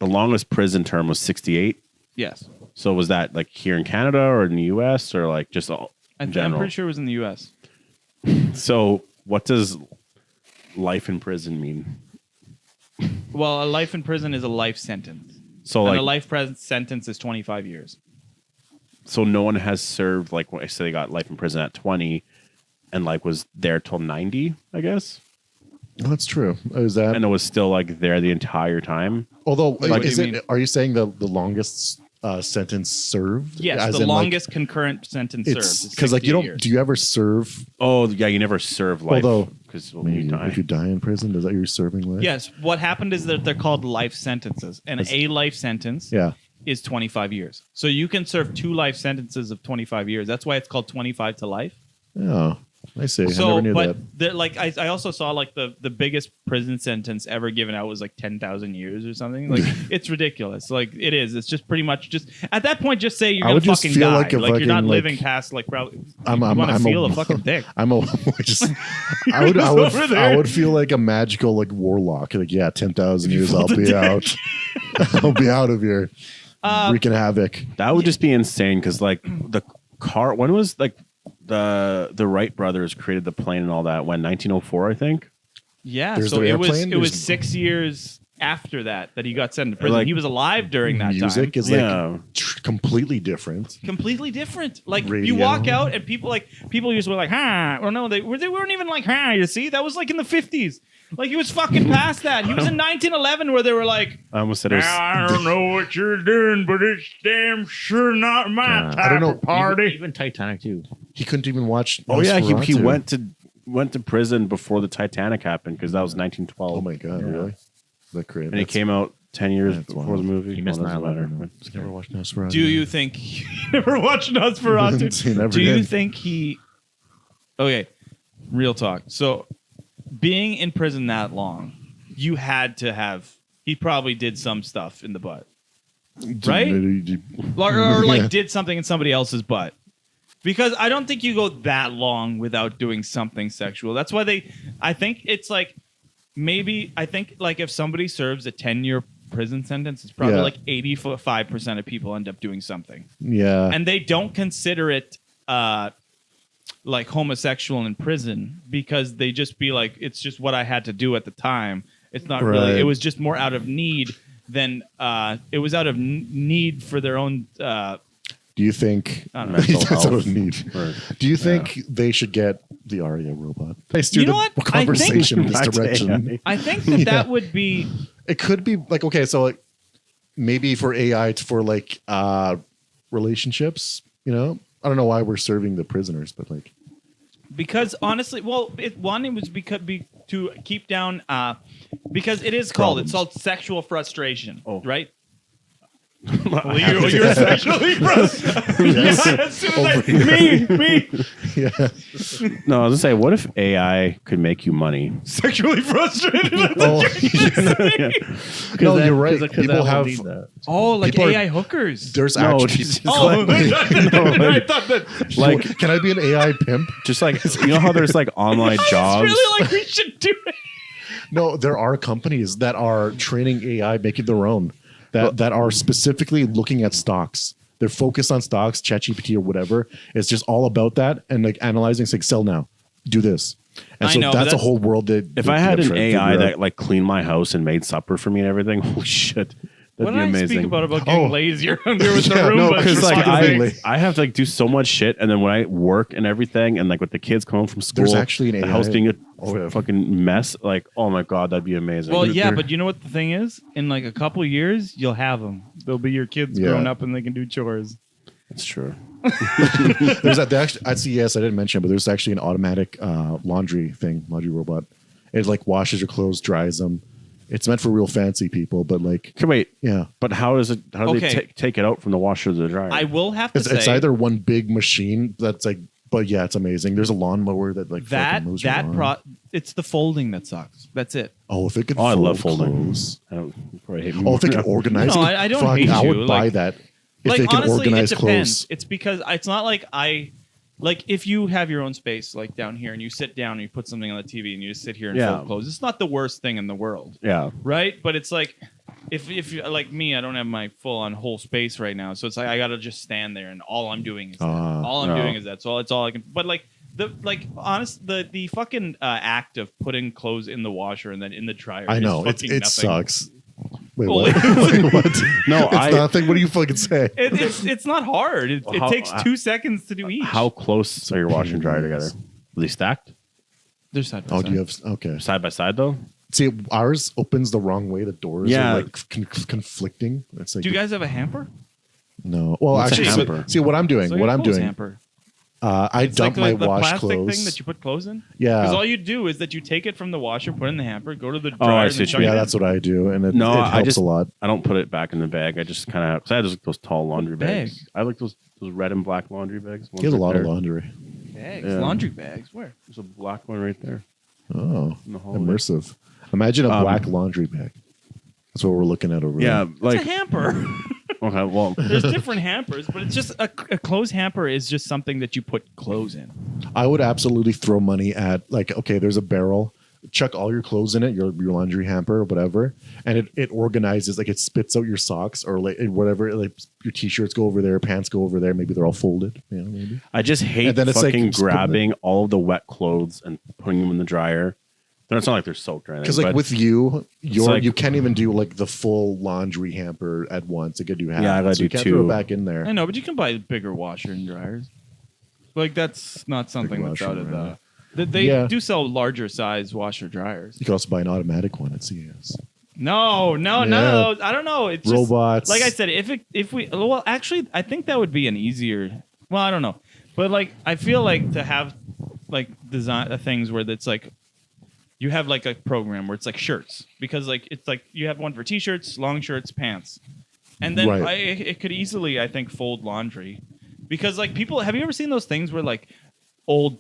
longest prison term was 68. Yes, So was that like here in Canada or in the U.S. or like just all in I'm general? pretty sure it was in the U.S. So, what does life in prison mean? Well, a life in prison is a life sentence. So, And like, a life sentence is 25 years. so no one has served like when I say they got life in prison at 20, and like was there till 90, I guess, Oh, that's true. Is that? and it was still like there the entire time. Although, What do is you it? mean? Are you saying the longest sentence served? Yes, As the in, like, longest concurrent sentence served. It's is because like you 68 don't. years. Do you ever serve? Oh yeah, you never serve life Although, because when you die. If you die in prison, does that you're serving life? Yes, what happened is that they're called life sentences, and a life sentence Yeah. is 25 years. So you can serve 2 life sentences of 25 years. That's why it's called 25 to life. Oh, I see. I So, never knew but that. like I also saw like the biggest prison sentence ever given out was like 10,000 years or something. Like it's ridiculous. Like it is. It's just pretty much just at that point. Just say you're I gonna would just fucking feel die. like a Like you're not fucking, living like- past like probably. I'm you want to I'm feel a fucking dick. I'm a just. I would. just over there. I would feel like a magical like warlock. Like 10,000 years, I'll be out. I'll be out of here, wreaking havoc. That would just be insane because like the car. When was like the Wright brothers created the plane and all that? When 1904, I think. Yeah. There's So the it was airplane, it was there's- 6 years after that he got sent to prison. Like, he was alive during that Music time. is like Yeah. completely different. Completely different. Like Radio. you walk out and people used to be like, "Huh?" Well, no, they weren't even like, "Huh?" You see, that was like in the 50s. Like he was fucking past that. He was in 1911 where they were like, I almost said it was. I don't know what you're doing, but it's damn sure not my type I don't know. of party. Even Titanic too. He couldn't even watch. Oh yeah, he Nosferatu. went to prison before the Titanic happened because that was 1912. Oh my god, really? That great. And it came out 10 years That's before wild. the movie. He missed Well, doesn't 9/11. matter. Never watched Nosferatu. Do you think you never watched Nosferatu? He never Do you did. think he? Okay, real talk. So, being in prison that long, you had to have. He probably did some stuff in the butt, right? Or like Yeah. did something in somebody else's butt. Because I don't think you go that long without doing something sexual. That's why I think it's like maybe I think like if somebody serves a 10-year prison sentence, it's probably Yeah. like 85% of people end up doing something. Yeah. And they don't consider it like homosexual in prison because they just be like, it's just what I had to do at the time. It's not really, Right. it was just more out of need than it was out of need for their own. Do you think I don't know. Mental That's out health. of need? Or- Do you think they should get the Arya robot? I steered You know the what? conversation in this Back to direction. AI. I think that Yeah. that would be. It could be like okay, so like maybe for AI for like relationships. You know, I don't know why we're serving the prisoners, but like Because honestly, well, it was because to keep down because it is called it's called sexual frustration, right? Well, you're sexually frustrated. Yeah, as soon as me, yeah, No, I was gonna say, what if AI could make you money? sexually frustrated. oh, no, you're right. People have Oh, like People are- AI hookers. there's No, actually just Oh, like, I thought that. like, can I be an AI pimp? just like you know how there's like online jobs. It's really like we should do it. No, there are companies that are training AI, making their own, that are specifically looking at stocks. They're focused on stocks, ChatGPT or whatever. It's just all about that and like analyzing. It's like sell now, do this, and I so know, but that's a that's- whole world. That If I had that an trying to AI figure that out. like cleaned my house and made supper for me and everything, holy shit, What that'd did be I amazing. speak about getting Oh. lazier under with the Yeah, room? no, but Because it's like fucking Specifically. I have to like do so much shit, and then when I work and everything, and like with the kids coming home from school, There's actually an the AI. house being a Oh, yeah. fucking mess. Like, oh my god, that'd be amazing. Well, yeah, They're- but you know what the thing is? In like a couple of years, you'll have them. They'll be your kids Yeah. grown up and they can do chores. it's true. There's that actually, at CES, I didn't mention it, but there's actually an automatic laundry robot. It like washes your clothes, dries them. It's meant for real fancy people, but like, Okay, wait, yeah, but how does it? How do Okay. they take it out from the washer to the dryer? I will have to it's say either one big machine that's like, but yeah, it's amazing. There's a lawnmower that like fucking mows your lawn. it's the folding that sucks. That's it. Oh, if it could, Oh, I love fold folding. clothes. I don't. you probably hate me Oh, more if it now. can organize. No, I don't fuck, hate I would you. buy Like- that if Like they can honestly, organize it depends. clothes. It's because it's not like like if you have your own space like down here and you sit down and you put something on the TV and you just sit here and Yeah. fold clothes. It's not the worst thing in the world. Yeah. Right? But it's like if you like me, I don't have my full on whole space right now. So it's like I gotta just stand there and all I'm doing is that. Ah, all I'm no. doing is that. So it's all I can but like the fucking act of putting clothes in the washer and then in the dryer. I know is fucking it nothing. sucks. Wait, Holy- what? Wait, what? No, It's nothing. What do you fucking say? It's not hard. It How- takes 2 seconds to do each. How close are your washer and dryer together? Are they stacked? They're side by Oh, side. do you have? Okay. Side by side though? See, ours opens the wrong way. The doors Yeah. are like conflicting. It's like Do you guys have a hamper? no. Well, What's a actually, hamper? see what I'm doing. It's like What a I'm clothes doing. Hamper. I It's dump like my the wash plastic clothes. thing that you put clothes in. Yeah. Because all you do is that you take it from the washer, put it in the hamper, go to the Oh, I dryer, see and what chuck you it Yeah, in. that's what I do, and it No, helps I just a lot. I don't put it back in the bag. I just kind of because I have those tall laundry Bag? bags. I like those red and black laundry bags. He has a Ones lot right of there. laundry. bags, Yeah. laundry bags. Where? There's a black one right there. Oh, In the hallway. immersive. Imagine a black laundry bag. That's what we're looking at over Yeah, there. like It's a hamper. okay, well, There's different hampers, but it's just a clothes hamper is just something that you put clothes in. I would absolutely throw money at like, okay, there's a barrel. Chuck all your clothes in it, your laundry hamper or whatever, and it organizes, like it spits out your socks or like whatever, like your t-shirts go over there, pants go over there, maybe they're all folded, maybe. I just hate And then it's like fucking just putting grabbing all of the wet clothes and putting them in the dryer. It's not like they're soaked or anything. Because like but with you, like- you can't even do like the full laundry hamper at once. It could do half. Yeah, I gotta so you do can't throw two. it back in there. I know, but you can buy bigger washer and dryers. Like that's not something Big that's washer out of and the. They Yeah. do sell larger size washer dryers. You could also buy an automatic one at CES. No, none Yeah. of those. I don't know. It's just, Robots. like I said, if we well, actually, I think that would be an easier. Well, I don't know, but like I feel like to have like design things where it's like you have like a program where it's like shirts because like it's like you have one for t-shirts, long shirts, pants, and then Right. it could easily I think fold laundry because like people have you ever seen those things where like old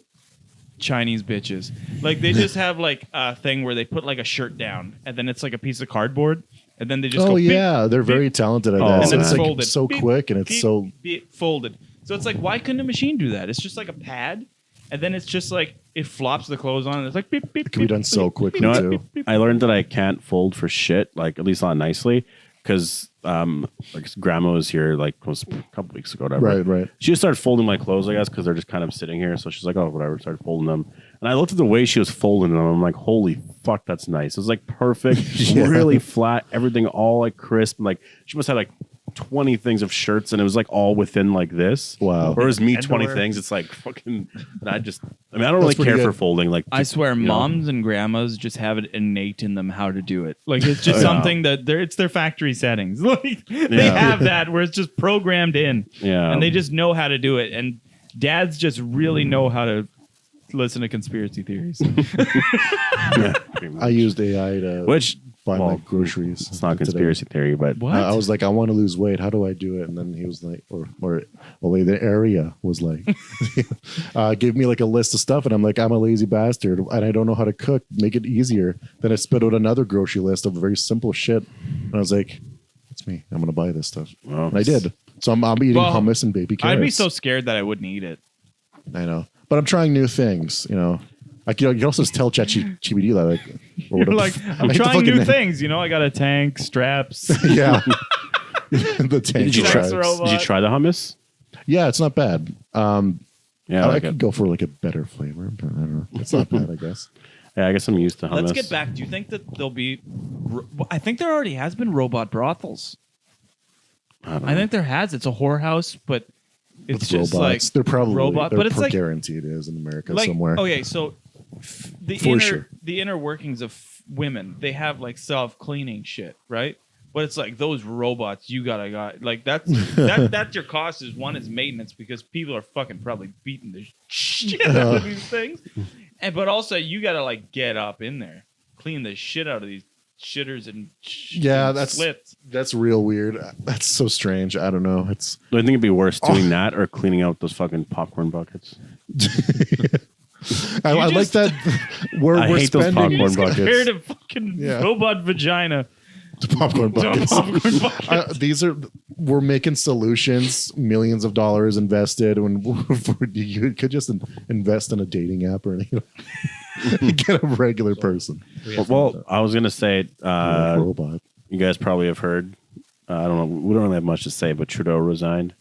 Chinese bitches like they just have like a thing where they put like a shirt down and then it's like a piece of cardboard and then they just Oh go beep, yeah, they're very beep, talented at Oh, that. and So then it's it's like folded so Beep, quick and it's beep, so beep, folded. So it's like why couldn't a machine do that? It's just like a pad and then it's just like it flops the clothes on and it's like beep beep. it can be done so quickly You know too. what? I learned that I can't fold for shit, like at least not nicely, because like grandma was here like was a couple weeks ago, whatever. Right. She just started folding my clothes, I guess, because they're just kind of sitting here. So she's like, oh, whatever. Started folding them, and I looked at the way she was folding them. I'm like, holy fuck, that's nice. It was like perfect, Yeah. really flat, everything all like crisp. And like she must have like 20 things of shirts, and it was like all within like this. Wow. Whereas me, 20 Underwear. things, it's like fucking. And I don't really That's pretty care for good. folding. Like I swear, you know. moms and grandmas just have it innate in them how to do it. Like it's just Yeah. something that it's their factory settings. Like they Yeah. have that where it's just programmed in, Yeah. and they just know how to do it. And dads just really know how to listen to conspiracy theories. Yeah, pretty much. I used AI to Which buy my well, groceries. It's not a today. conspiracy theory, but What? I was like, I want to lose weight. How do I do it? And then he was like, the area was like, give me like a list of stuff. And I'm like, I'm a lazy bastard and I don't know how to cook. Make it easier. Then I spit out another grocery list of very simple shit. And I was like, it's me. I'm going to buy this stuff. Well, And I did. So I'm eating Well, hummus and baby carrots. I'd be so scared that I wouldn't eat it. I know. But I'm trying new things, you know. Like, you can also just tell ChatGPT that, like, or You're whatever. like, I I'm hate the trying fucking new name. things. You know, I got a tank, straps. Yeah. The tank Did you, try, Sex tribes. robot. did you try the hummus? Yeah, it's not bad. Yeah, I like could go for like a better flavor, but I don't know. It's not bad, I guess. yeah, I guess I'm used to hummus. Let's get back. Do you think that there'll be? I think there already has been robot brothels. I think there has. It's a whorehouse, but it's With just robots. like They're probably robot, they're but it's like guaranteed is in America like somewhere. okay, so the For inner sure. the inner workings of women, they have like self cleaning shit, right? But it's like those robots, you got like that's that's your cost is one is maintenance because people are fucking probably beating the shit out of these things, and but also you gotta like get up in there, clean the shit out of these shitters and Yeah, and that's- slits. That's real weird. That's so strange. I don't know. It's Do you think it'd be worse doing that or cleaning out those fucking popcorn buckets? I like just- that we're I hate those spending popcorn buckets. Compared to fucking Yeah. robot vagina. popcorn buckets. Popcorn buckets. We're making solutions, millions of dollars invested. When you could just invest in a dating app or anything. Get a regular person, Well, I was gonna say, a robot. you guys probably have heard. I don't know. We don't really have much to say, but Trudeau resigned.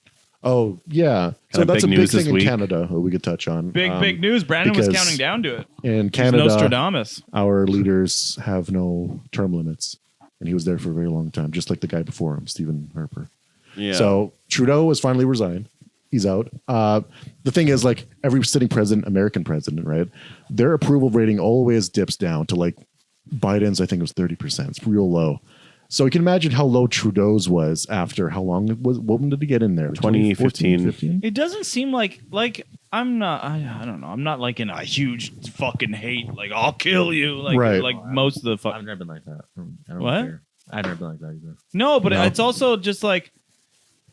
Oh yeah, so Kinda that's a big big news this thing in week. Canada. We could touch on Big news. Brandon was because counting down to it. in He's Canada. Nostradamus. Our leaders have no term limits, and he was there for a very long time, just like the guy before him, Stephen Harper. Yeah. So Trudeau has finally resigned. He's out. The thing is, like every sitting president, American president, right? Their approval rating always dips down to like Biden's. I think it was 30%. It's real low. So you can imagine how low Trudeau's was after how long it was. When did he get in there? 2015. 15? It doesn't seem like I'm not. I don't know. I'm not like in a huge fucking hate. Like I'll kill you. Like Right. like most of the fuck. I've never been like that. I don't What? care. I've never been like that either. No, but No. it's also just like.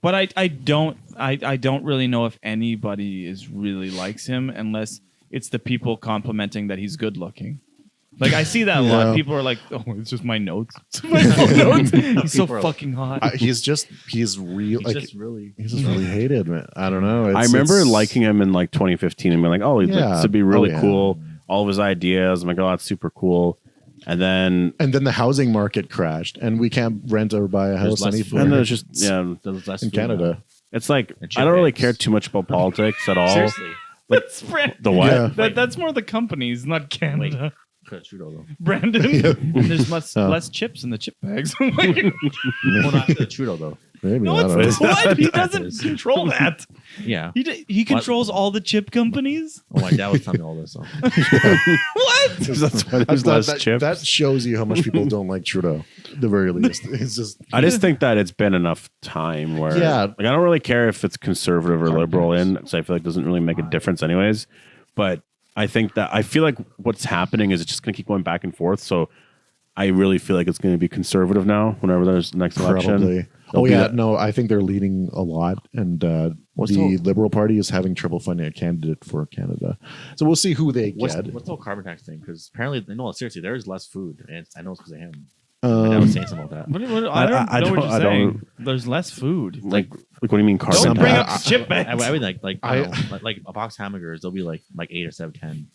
But I don't really know if anybody is really likes him unless it's the people complimenting that he's good looking. Like I see that a lot. Yeah. People are like, "Oh, it's just my notes. It's my phone notes. He's so People are- fucking hot." He's real. He's Like just really. he's just really hated, man. I don't know. I remember liking him in like 2015 and being like, oh, he's Yeah. like, to be really Oh, yeah. cool. All of his ideas. I'm like, oh, that's super cool. And then the housing market crashed, and we can't rent or buy a house less anywhere. and then it's just yeah. There's less in food now. Canada. It's like And I don't really chips. care too much about politics at all. Seriously. That's Brandon. The what? Yeah. That's more the companies, not Canada. Trudeau though. Brandon. Yeah. And there's much Oh. less chips in the chip bags. I'm like, Well, not Trudeau though. Maybe no, I don't know. it's what? He doesn't control that. Yeah. He controls all the chip companies. Oh, my dad was telling me all this. So. What? That's why there's That- less that, chips. that shows you how much people don't like Trudeau. The very least, it's just I just think that it's been enough time where Yeah. like I don't really care if it's conservative or liberal in, so I feel like it doesn't really make a difference anyways. But I think that I feel like what's happening is it's just gonna keep going back and forth. So I really feel like it's gonna be conservative now whenever there's the next election. probably. There'll Oh be yeah, that- no, I think they're leading a lot, and the Liberal Party is having trouble finding a candidate for Canada. So we'll see who they What's get. the whole carbon tax thing? Because apparently, no, seriously, there is less food, and I know it's because of him. I was saying something about that. I don't I know what don't- you're I saying. don't- There's less food. Like what do you mean carbon? Don't bring tax? up chip bags. I mean, like I- I don't know, like a box of hamburgers, they'll be like 8 or 7, 10.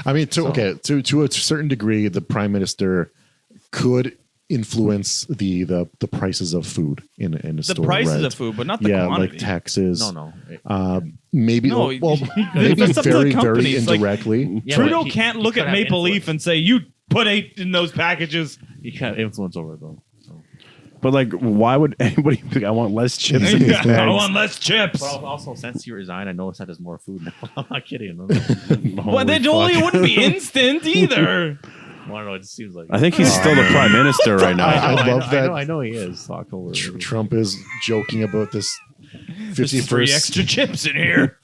I mean, to a certain degree, the Prime Minister could influence the prices of food in a The store. prices right? of food, but not the yeah, quantity. like taxes. No. Maybe No, well, maybe that's up to the very companies, like- indirectly. Yeah, Trudeau but he can't look could at have Maple influence. Leaf and say, "You put 8 in those packages." You can't have influence over it though. So. But like, why would anybody think I want less chips in these Yeah, I bags? want less chips. But also, since he resigned, I noticed that there's more food now. I'm not kidding. Well, they only wouldn't be instant either. I don't know. It just seems like I think he's still the prime minister right now. I love that. I know he is. October. Trump is joking about this There's 3 51st. extra chips in here.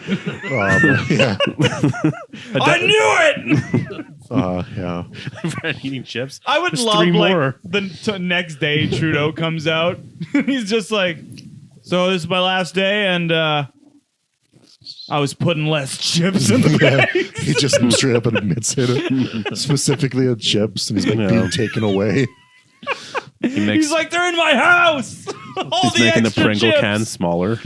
Yeah, I knew it. yeah. eating chips. I would There's love 3 like more. the next day Trudeau comes out. He's just like, "So this is my last day, and I was putting less chips in the bag." He just straight up admits it, specifically the chips, and he's like Yeah. being taken away. He makes He's like, "They're in my house." All he's the making the extra Pringle chips. can smaller.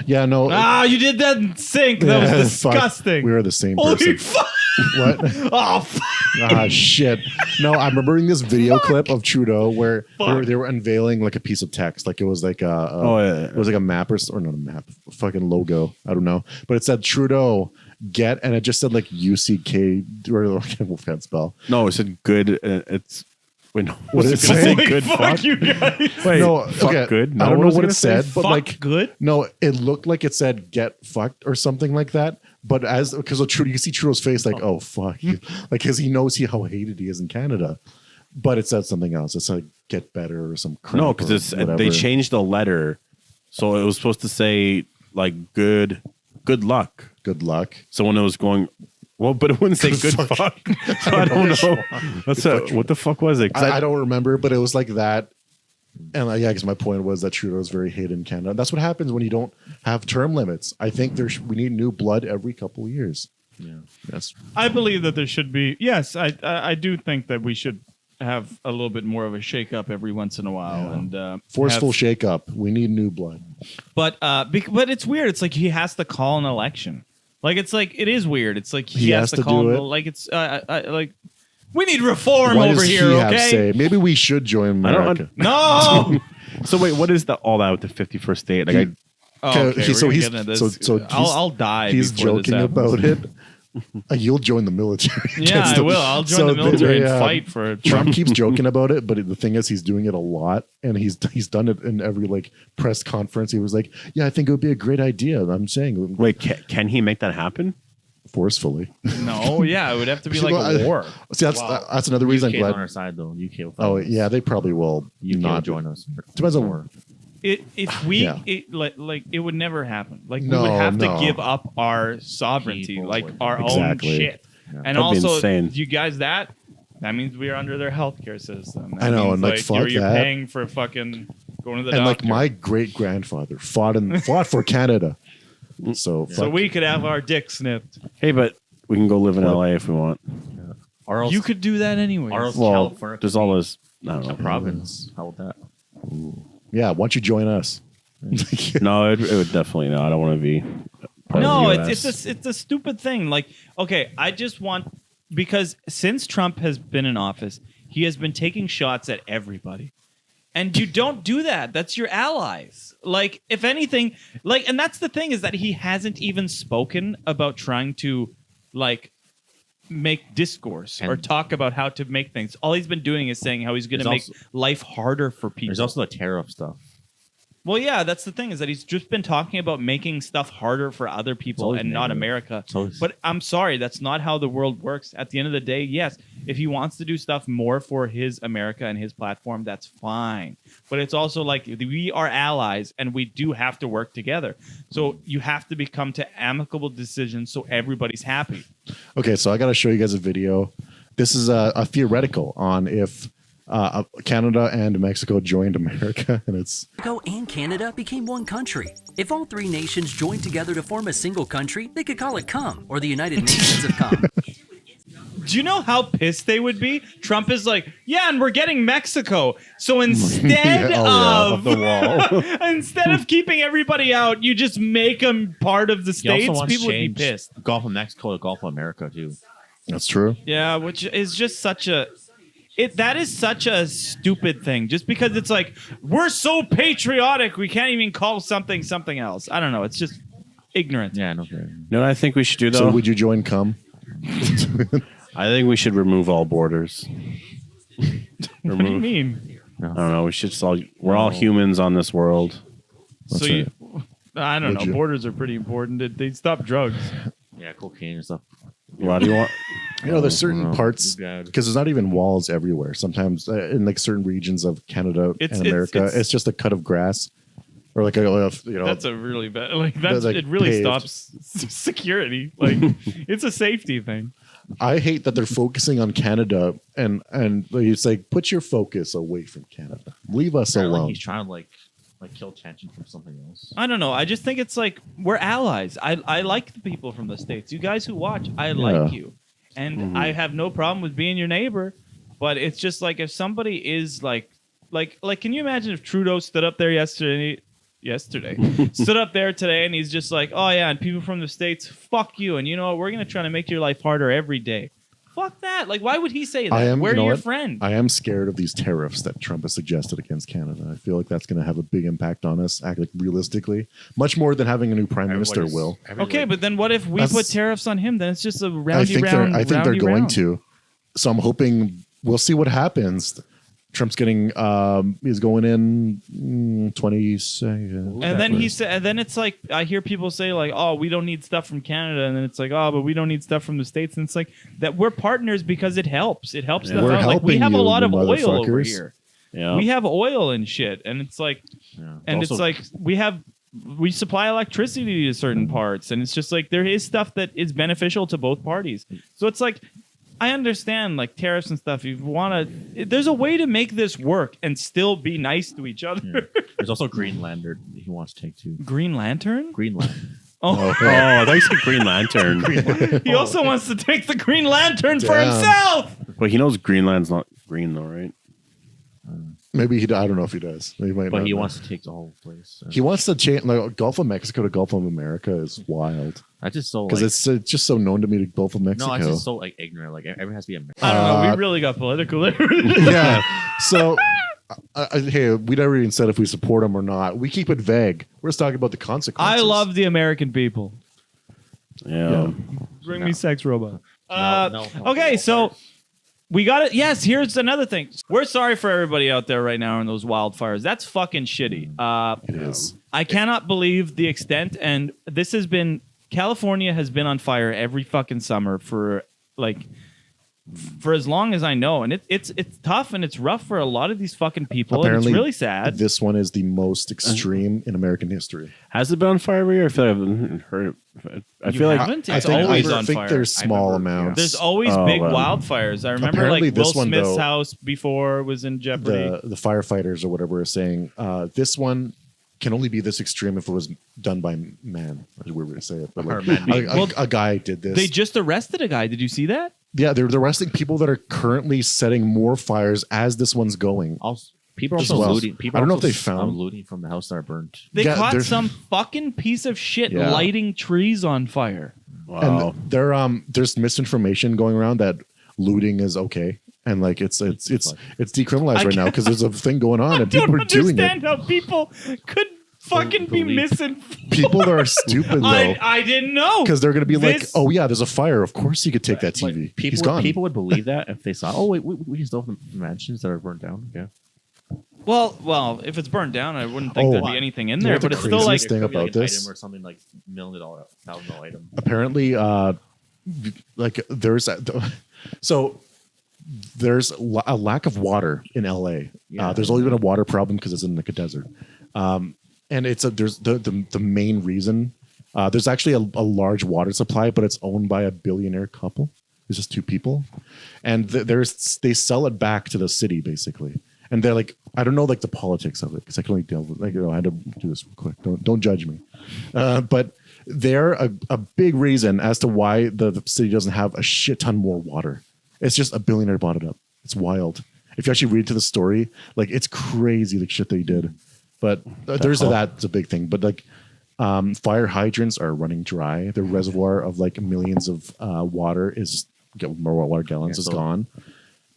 Yeah, no. You did that in sync. That was yeah, fuck. disgusting. We are the same Holy person. fuck! What? Oh fuck! Shit. No, I'm remembering this video clip of Trudeau where Fuck. they were unveiling like a piece of text, like it was like yeah. it was like a map or not a map, a fucking logo. I don't know, but it said Trudeau get, and it just said like UCK or I can't spell. No, it said good. It's wait, no, What did it was gonna say? say? Good fuck fuck. you guys. Wait, No, fuck okay. good. No, I don't know was what gonna it say? said, but Fuck like good. no, it looked like it said get fucked or something like that. But because of Trudeau, you see Trudeau's face like, oh fuck, like because he knows how hated he is in Canada. But it said something else. It said get better or some crap. No, or because they whatever. changed the letter, so it was supposed to say like good luck. Good luck. So when it was going, well, but it wouldn't say good fuck. So I don't know. What the fuck was it? 'Cause I don't remember, but it was like that. And yeah, because my point was that Trudeau is very hated in Canada. That's what happens when you don't have term limits. I think we need new blood every couple of years. Yeah. Yes. I believe that there should be. Yes, I do think that we should have a little bit more of a shake-up every once in a while, and Forceful have- shake up. We need new blood. But it's weird. It's like he has to call an election. Like it's like it is weird. It's like he has to call do an, it. like it's like we need reform What over does here. he have Okay. say? Maybe we should join I don't America. No. So wait, what is all that with the 51st state? Like, I'll die. He's before this joking happens. about it. You'll join the military. Yeah, I will. I'll join the military and fight for it. Trump keeps joking about it, but the thing is, he's doing it a lot, and he's done it in every like press conference. He was like, "Yeah, I think it would be a great idea." I'm saying, wait, can he make that happen? Forcefully. No, yeah, it would have to be like a war. See, that's another reason I'm UK's glad. on our side though. UK will Oh yeah, they probably will UK will not join us. Depends on. If we Yeah. it would never happen. Like we No, would have no. to give up our sovereignty, People like would. our Exactly. own shit. Yeah. And That'd be also, insane. you guys, that means we are under their healthcare system. I know, means, and, like, fuck you're that. paying for fucking going to the And like doctor. my great grandfather fought for Canada, so so we could have our dick snipped. Hey, but we can go live in LA if we want. Or else, You could do that anyway. or else Well, California there's could all be this. I don't a know. province. How about that? yeah. Why don't you join us? No, it would definitely not. I don't want to be. part No, of the it's US. it's a stupid thing. Like, okay, I just want because since Trump has been in office, he has been taking shots at everybody. And you don't do that. That's your allies. Like, if anything, like, and that's the thing is that he hasn't even spoken about trying to, like, make discourse or And- talk about how to make things. All he's been doing is saying how he's going to make There's life harder for people. There's also the tariff stuff. Well, yeah, that's the thing is that he's just been talking about making stuff harder for other people always and not negative. America. It's always- But I'm sorry, that's not how the world works. At the end of the day, yes, if he wants to do stuff more for his America and his platform, that's fine. But it's also like we are allies and we do have to work together. So you have to come to amicable decisions so everybody's happy. Okay, so I got to show you guys a video. This is a theoretical on if Canada and Mexico joined America, and it's Mexico and Canada became one country. If all three nations joined together to form a single country, they could call it CUM, or the United Nations of CUM. Do you know how pissed they would be? Trump is like, yeah, and we're getting Mexico. So instead of the wall. instead of keeping everybody out, you just make them part of the He also states. wants People to would be change pissed. Gulf of Mexico to Gulf of America too. that's true. Yeah, which is just such a that is such a stupid thing. Just because it's like we're so patriotic, we can't even call something else. I don't know. It's just ignorant. Yeah, no. Fair. You know what I think we should do though? So would you join CUM? I think we should remove all borders. What do you mean? I don't know. We should just all. We're all humans on this world. So right. I don't Would know. you? Borders are pretty important. They stop drugs. Yeah, cocaine and stuff. Why do you want? You know, there's certain No, parts bad. because there's not even walls everywhere. Sometimes in like certain regions of Canada It's- and it's- America, it's- it's just a cut of grass or like a That's a really bad. Like that's like it. Really paved. stops security. Like it's a safety thing. I hate that they're focusing on Canada and it's like put your focus away from Canada. Leave us Apparently alone. he's trying to like kill tension from something else. I don't know. I just think it's like we're allies. I like the people from the States. You guys who watch, I like you. And I have no problem with being your neighbor. But it's just like if somebody is like can you imagine if Trudeau stood up there yesterday stood up there today and he's just like, oh yeah, and people from the States, fuck you. And you know what? We're going to try to make your life harder every day. Fuck that. Like, why would he say that? We're your friend. I am scared of these tariffs that Trump has suggested against Canada. I feel like that's going to have a big impact on us, like realistically, much more than having a new prime minister will. Okay, but then what if we That's- put tariffs on him? Then it's just a I roundy think round. they're roundy going round. to. So I'm hoping we'll see what happens. Trump's getting he's going in 20 seconds. And then he said, and then it's like I hear people say like, "Oh, we don't need stuff from Canada," and then it's like, "Oh, but we don't need stuff from the States." And it's like that we're partners because it helps. It helps. Yeah. Them We're out. Like we helping have a you, lot you of oil over motherfuckers. here. Yeah. We have oil and shit, and it's like, Yeah. and Also- it's like we supply electricity to certain parts, and it's just like there is stuff that is beneficial to both parties. So it's like. I understand like tariffs and stuff. You want to. There's a way to make this work and still be nice to each other. Yeah. There's also Greenlander he wants to take too. Green Lantern. Greenland. Oh, Oh, I thought you said Green Lantern. he also wants to take the Green Lantern for Damn. himself. But he knows Greenland's not green though, right? Maybe he. I don't know if he does. He might But not he know. wants to take the whole place. So. He wants to change like Gulf of Mexico to Gulf of America is wild That's just so because like, it's just so known to me to Gulf of Mexico. no, it's just so like ignorant. Like everyone has to be American. I don't know. Uh, We really got political. Yeah. So hey, we never even said if we support them or not. We keep it vague. We're just talking about the consequences. I love the American people. Yeah. Bring me sex robot. No. Okay, so we got it. Yes, here's another thing. We're sorry for everybody out there right now in those wildfires. That's fucking shitty. It is. I cannot believe the extent, and this has been California has been on fire every fucking summer for as long as I know, and it's tough and it's rough for a lot of these fucking people. Apparently, and it's really sad. This one is the most extreme in American history. Has it been on fire every year? I feel like I haven't heard. I You feel like haven't? I It's think, always I on think fire. there's small amounts. There's always Oh, big wow. wildfires. I remember Apparently like Will this one, Smith's though, house before was in jeopardy. the firefighters or whatever are saying this one can only be this extreme if it was done by man. That's a weird way to say it, but like, a guy did this. They just arrested a guy. Did you see that? Yeah, they're arresting people that are currently setting more fires as this one's going. Also, people are Just also well. looting. People I don't know also if they found- looting from the house that are burnt. They Yeah, caught there's- some fucking piece of shit Yeah. lighting trees on fire. wow. And there's misinformation going around that looting is okay, and like it's decriminalized right now because there's a thing going on I and people don't are doing understand it. how people could fucking be believe- missing. People that are stupid though, I didn't know because they're going to be like, This- "Oh yeah, there's a fire. Of course you could take that Like, TV. people, He's gone." people would believe that if they saw. Oh wait, we can still have the mansions that are burnt down. Yeah. Well, if it's burned down, I wouldn't think Oh. there'd be anything in You know there. what the But it's still like craziest thing It could be about an this? item or something like $1,000,000 item. Apparently, like there's so there's a lack of water in LA. Yeah. There's always been a water problem because it's in like a desert, and there's the main reason. There's actually a large water supply, but it's owned by a billionaire couple. It's just two people, and they sell it back to the city basically. And they're like, I don't know like the politics of it because I can only deal with I had to do this real quick. Don't judge me, but they're a big reason as to why the city doesn't have a shit ton more water. It's just a billionaire bought it up. It's wild. If you actually read to the story, like it's crazy the shit they did. But that's a big thing. But like fire hydrants are running dry. The reservoir of like millions of water is more water gallons is gone.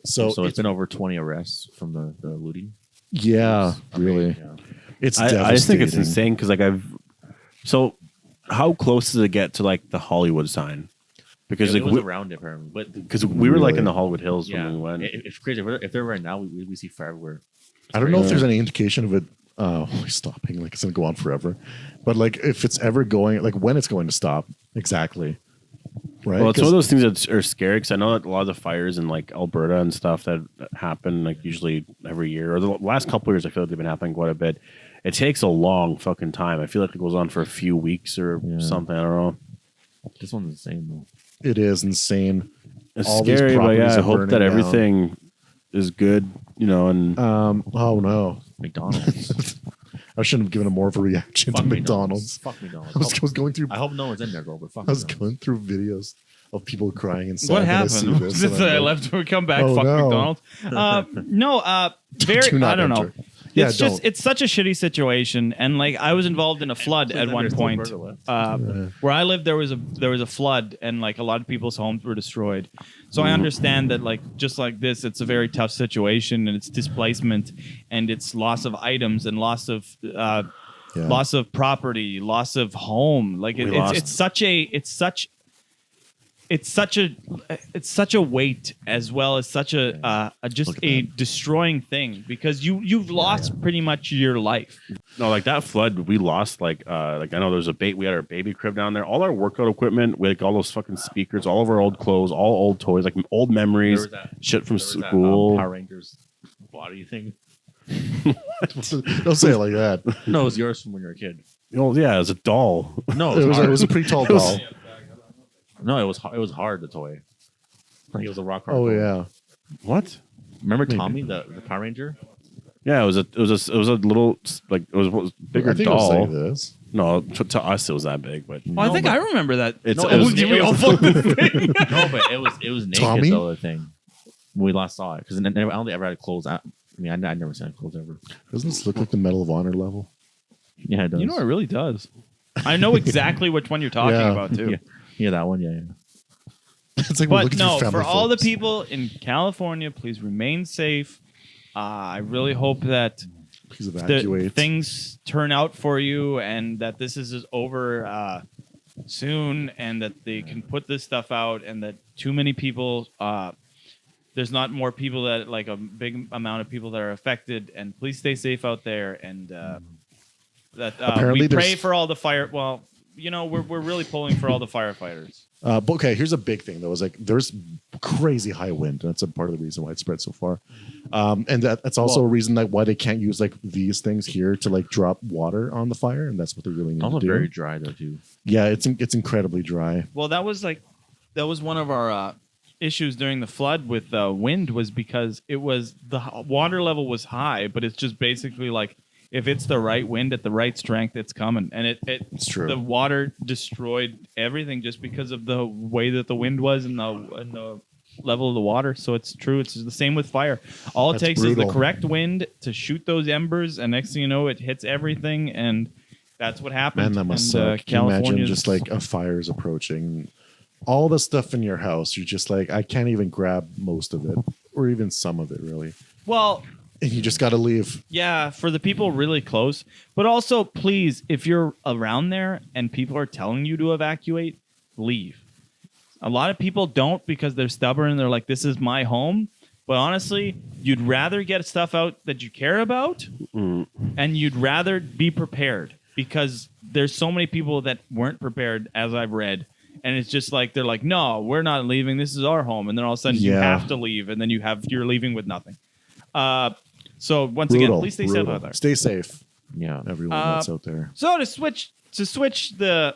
So it's been over 20 arrests from the looting. Yeah, really. Yeah. It's I just think it's devastating. insane because like so how close does it get to like the Hollywood sign? Because It like was around it, apparently. But because we were like Really? in the Hollywood Hills yeah, when we went. it's crazy. If they're right now, we see fire everywhere. I don't know if there's any indication of it stopping. Like it's gonna go on forever. But like if it's ever going, like when it's going to stop exactly. Right. Well, it's one 'Cause- of those things that are scary because I know that a lot of the fires in like Alberta and stuff that happen like usually every year or the last couple of years, I feel like they've been happening quite a bit. It takes a long fucking time. I feel like it goes on for a few weeks or something. I don't know. This one's insane though. It is insane. It's All these scary, but properties yeah, I are hope that burning down. everything is good. And Oh no. McDonald's. I shouldn't have given him more of a reaction to Fuck McDonald's. Fuck McDonald's. I was going through. I hope no one's in there though. But fuck. I was McDonald's. going through videos of people crying inside. what when I happened? see this, and Since I'm I like, left, we come back. Oh, Fuck no. McDonald's. No, very. Do not I don't know. enter. Yeah, It's just don't. it's such a shitty situation, and like I was involved in a flood at one point. Where I lived, there was a flood, and like a lot of people's homes were destroyed. So I understand that like just like this, it's a very tough situation, and it's displacement, and it's loss of items, and loss of property, loss of home. Like it's such a weight as well as such a just a destroying thing because you've lost pretty much your life. no, like that flood, we lost like I know there was we had our baby crib down there, all our workout equipment, like all those fucking speakers, all of our old clothes, all old toys, like old memories, shit from school. Power Rangers body thing. Don't say it like that. No, it was yours from when you were a kid. Yeah, it was a doll. No, It was a pretty tall doll. No, it was hard. The toy. Like it was a rock hard. Oh toy. yeah. What? Remember Tommy, the Power Ranger? Yeah, it was a little like it was a bigger I think I'll say doll. this. No, to us it was that big, but Well, I think I remember that. it's No, it was, it we all was- fucking thing. No, but it was naked Tommy? though. The thing when we last saw it because I don't think I ever had clothes. I mean, I never seen clothes ever. Doesn't this look like the Medal of Honor level? Yeah, it does. You know, it really does. I know exactly which one you're talking Yeah. about too. Yeah, that one. Yeah. It's like we're But looking no, through for family all the photos. people in California, please remain safe. I really hope that Please the evacuate. things turn out for you and that this is over soon and that they can put this stuff out and that too many people there's not more people that like a big amount of people that are affected, and please stay safe out there and that Apparently we pray there's- for all the fire. Well, you know, we're really pulling for all the firefighters. But okay, here's a big thing though. Is like there's crazy high wind. That's a part of the reason why it spread so far, and that's also a reason that why they can't use like these things here to like drop water on the fire, and that's what they really need Also to do. very dry though too. Yeah, it's incredibly dry. Well, that was one of our issues during the flood with wind was because it was the water level was high, but it's just basically like if it's the right wind at the right strength, it's coming, and it's true. The water destroyed everything just because of the way that the wind was and the level of the water. So it's true. It's the same with fire. All it That's takes is brutal. the correct wind to shoot those embers, and next thing you know, it hits everything, and that's what happened. Man, that must and, suck. Can you imagine California's- just like a fire's approaching, all the stuff in your house? You're just like, I can't even grab most of it, or even some of it, really. well. And you just got to leave. Yeah, for the people really close. But also, please, if you're around there and people are telling you to evacuate, leave. A lot of people don't because they're stubborn. They're like, this is my home. But honestly, you'd rather get stuff out that you care about and you'd rather be prepared because there's so many people that weren't prepared, as I've read. And it's just like, they're like, no, we're not leaving. This is our home. And then all of a sudden you Yeah. have to leave. And then you're leaving with nothing. So once Brutal, again, please stay safe brutal. out there. Stay safe, Yeah. everyone that's out there. So to switch the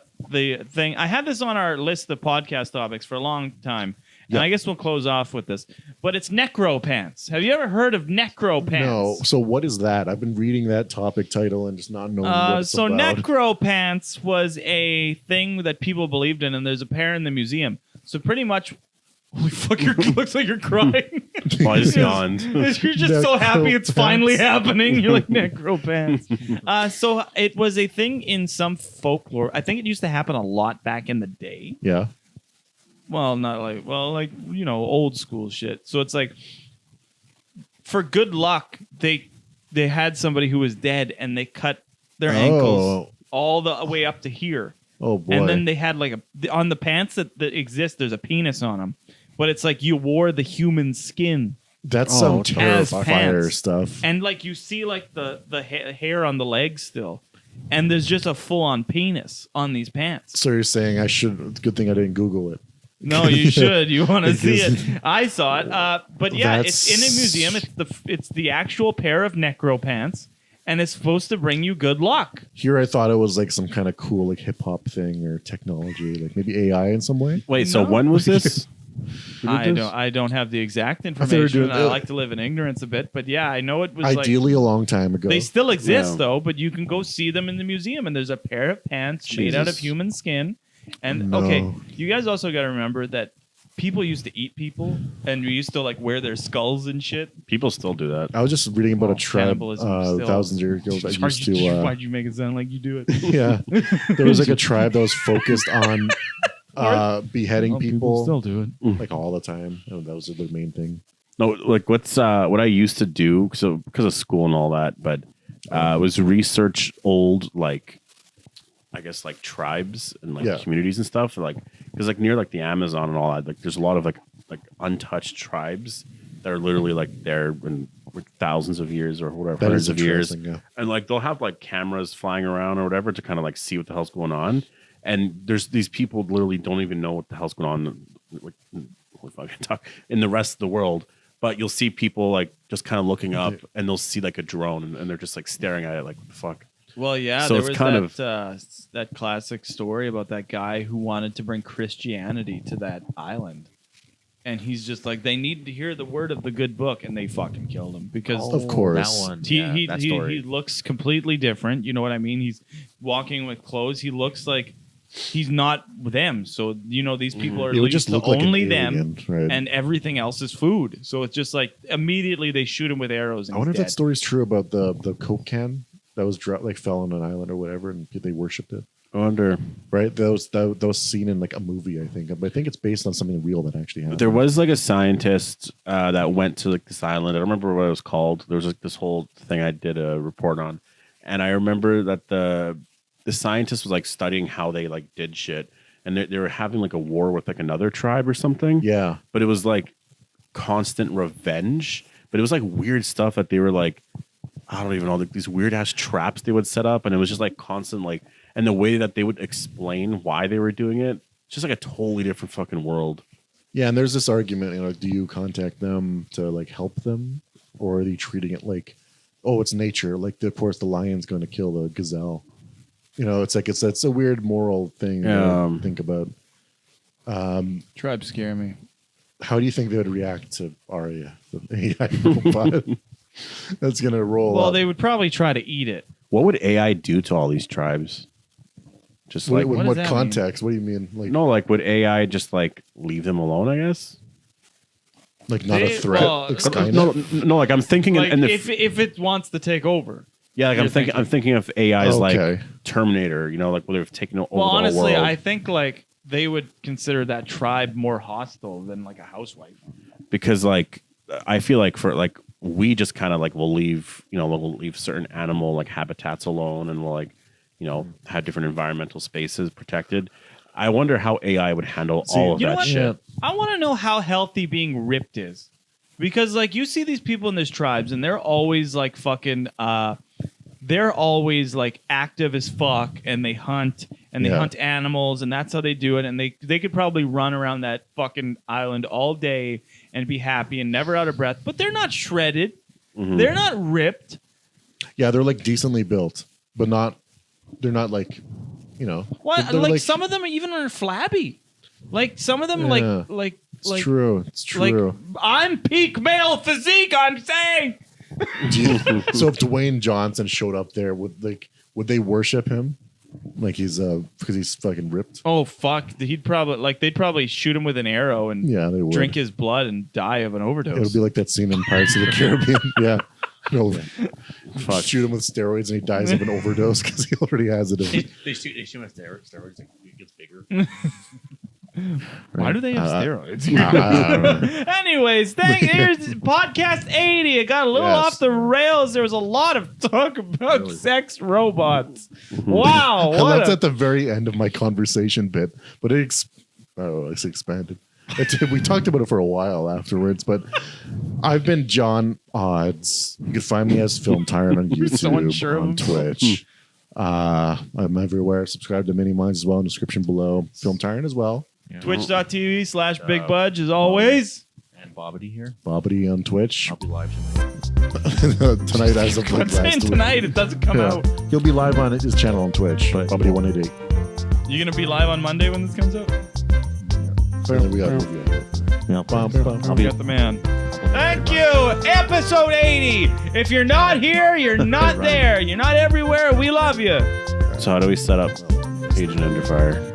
thing, I had this on our list of podcast topics for a long time, and Yeah. I guess we'll close off with this. But it's necro pants. Have you ever heard of necro pants? No. So what is that? I've been reading that topic title and just not knowing what it's So about. necro pants was a thing that people believed in, and there's a pair in the museum. So pretty much, holy fuck, looks like you're crying. Oh, I just yawned. You're just so happy it's Necro finally pants. happening. You're like necro pants. So it was a thing in some folklore. I think it used to happen a lot back in the day. Yeah. Well, not like you know, old school shit. So it's like for good luck, they had somebody who was dead and they cut their ankles all the way up to here. Oh boy. And then they had like on the pants that exist, there's a penis on them. But it's like you wore the human skin. That's some as terrifying pants. stuff. And like you see like the hair on the legs still. And there's just a full-on penis on these pants. So you're saying I should? Good thing I didn't Google it. No, you should. You want to see Because- it. I saw it. But yeah, That's- it's in a museum. It's the actual pair of necro pants. And it's supposed to bring you good luck. Here I thought it was like some kind of cool like hip hop thing or technology, like maybe AI in some way. Wait, so No. when was this? I don't have the exact they were information. doing- I like to live in ignorance a bit, but yeah, I know it was Ideally, a long time ago. They still exist Yeah. though, but you can go see them in the museum. And there's a pair of pants made out of Jesus. human skin. And No. okay, you guys also got to remember that people used to eat people, and we used to like wear their skulls and shit. People still do that. I was just reading about a tribe Cannibalism still. thousands of years ago that used to. Why'd you make it sound like you do it? Yeah, there was like a tribe that was focused on beheading people still do it. like all the time. And that was the main thing. No, like what I used to do, so because of school and all that, but was research old like, I guess like tribes and like Yeah. communities and stuff, like because like near like the Amazon and all that, like there's a lot of like untouched tribes that are literally like there in like thousands of years or whatever, That hundreds is of years, interesting, yeah. and like they'll have like cameras flying around or whatever to kind of like see what the hell's going on, and there's these people literally don't even know what the hell's going on, like if I can talk in the rest of the world. But you'll see people like just kind of looking up, and they'll see like a drone, and they're just like staring at it, like what the fuck. Well, yeah, So there it's was kind that classic story about that guy who wanted to bring Christianity to that island. And he's just like, they need to hear the word of the good book, and they fucking killed him because Of course. That one. he, yeah, he, that he, story. he looks completely different. You know what I mean? He's walking with clothes. He looks like he's not them. So, you know, these people are It would used just to look like an only alien, them, right? and everything else is food. So it's just like immediately they shoot him with arrows. And I wonder he's if that dead. story's true about the Coke can that was like fell on an island or whatever, and they worshipped it. I wonder. Right, that was seen in like a movie, I think. But I think it's based on something real that actually happened. There was like a scientist that went to like this island. I don't remember what it was called. There was like this whole thing I did a report on, and I remember that the scientist was like studying how they like did shit, and they were having like a war with like another tribe or something. Yeah, but it was like constant revenge. But it was like weird stuff that they were like, I don't even know, like these weird ass traps they would set up, and it was just like constant like. And the way that they would explain why they were doing it, it's just like a totally different fucking world. Yeah, and there's this argument, you know, do you contact them to like help them, or are they treating it like, oh, it's nature? Like, of course, the lion's going to kill the gazelle. You know, it's like it's a weird moral thing to think about. Tribes scare me. How do you think they would react to Arya, the AI robot that's going to roll? Well, up? they would probably try to eat it. What would AI do to all these tribes? Just like what does that context? What do you mean? Like no, like would AI just like leave them alone? I guess. Like not a threat. Well, like Skynet? No. Like I'm thinking Like in the if it wants to take over. yeah, like I'm thinking of AI's Okay. like Terminator. You know, like where they've taken over Well, the whole honestly, world. I think like they would consider that tribe more hostile than like a housewife. Because like I feel like for like we just kind of like we'll leave certain animal like habitats alone, and we'll like have different environmental spaces protected. I wonder how AI would handle all of you know that what? shit. I want to know how healthy being ripped is, because like you see these people in these tribes, and they're always like fucking. They're always like active as fuck, and they hunt and they hunt animals, and that's how they do it. And they could probably run around that fucking island all day and be happy and never out of breath. But they're not shredded. Mm-hmm. They're not ripped. Yeah, they're like decently built, but not. They're not like, What? they're Like some of them even are flabby. Like some of them, Yeah. like It's true. It's Like true. I'm peak male physique. I'm saying. So if Dwayne Johnson showed up there, would they worship him? Like he's because he's fucking ripped. Oh fuck! They'd probably shoot him with an arrow and Yeah, they would. drink his blood and die of an overdose. It'll be like that scene in Pirates of the Caribbean. Yeah. No, shoot him with steroids and he dies of an overdose because he already has it. They shoot him with steroids. Like, it gets bigger. Why do they have steroids? I don't know. Anyways, here's podcast 80. It got a little Yes. off the rails. There was a lot of talk about sex robots. Wow, And what that's a- at the very end of my conversation bit, but it's expanded. We talked about it for a while afterwards, but I've been John Odds. You can find me as Film Tyrant on So YouTube, unsure of on himself. Twitch. I'm everywhere. Subscribe to Mini Minds as well in the description below. Film Tyrant as well. Twitch.tv/Big Budge as always. And Bobbity here. Bobbity on Twitch. I'll be live tonight. Tonight as of like I'm saying last week. tonight it doesn't come out. He'll be live on his channel on Twitch. Bobbity 188. You gonna be live on Monday when this comes out? Apparently we got a movie. Yeah. I'll be at the man. Thank you. Episode 80. If you're not here, you're not there. You're not everywhere. We love you. So how do we set up Agent Under Fire?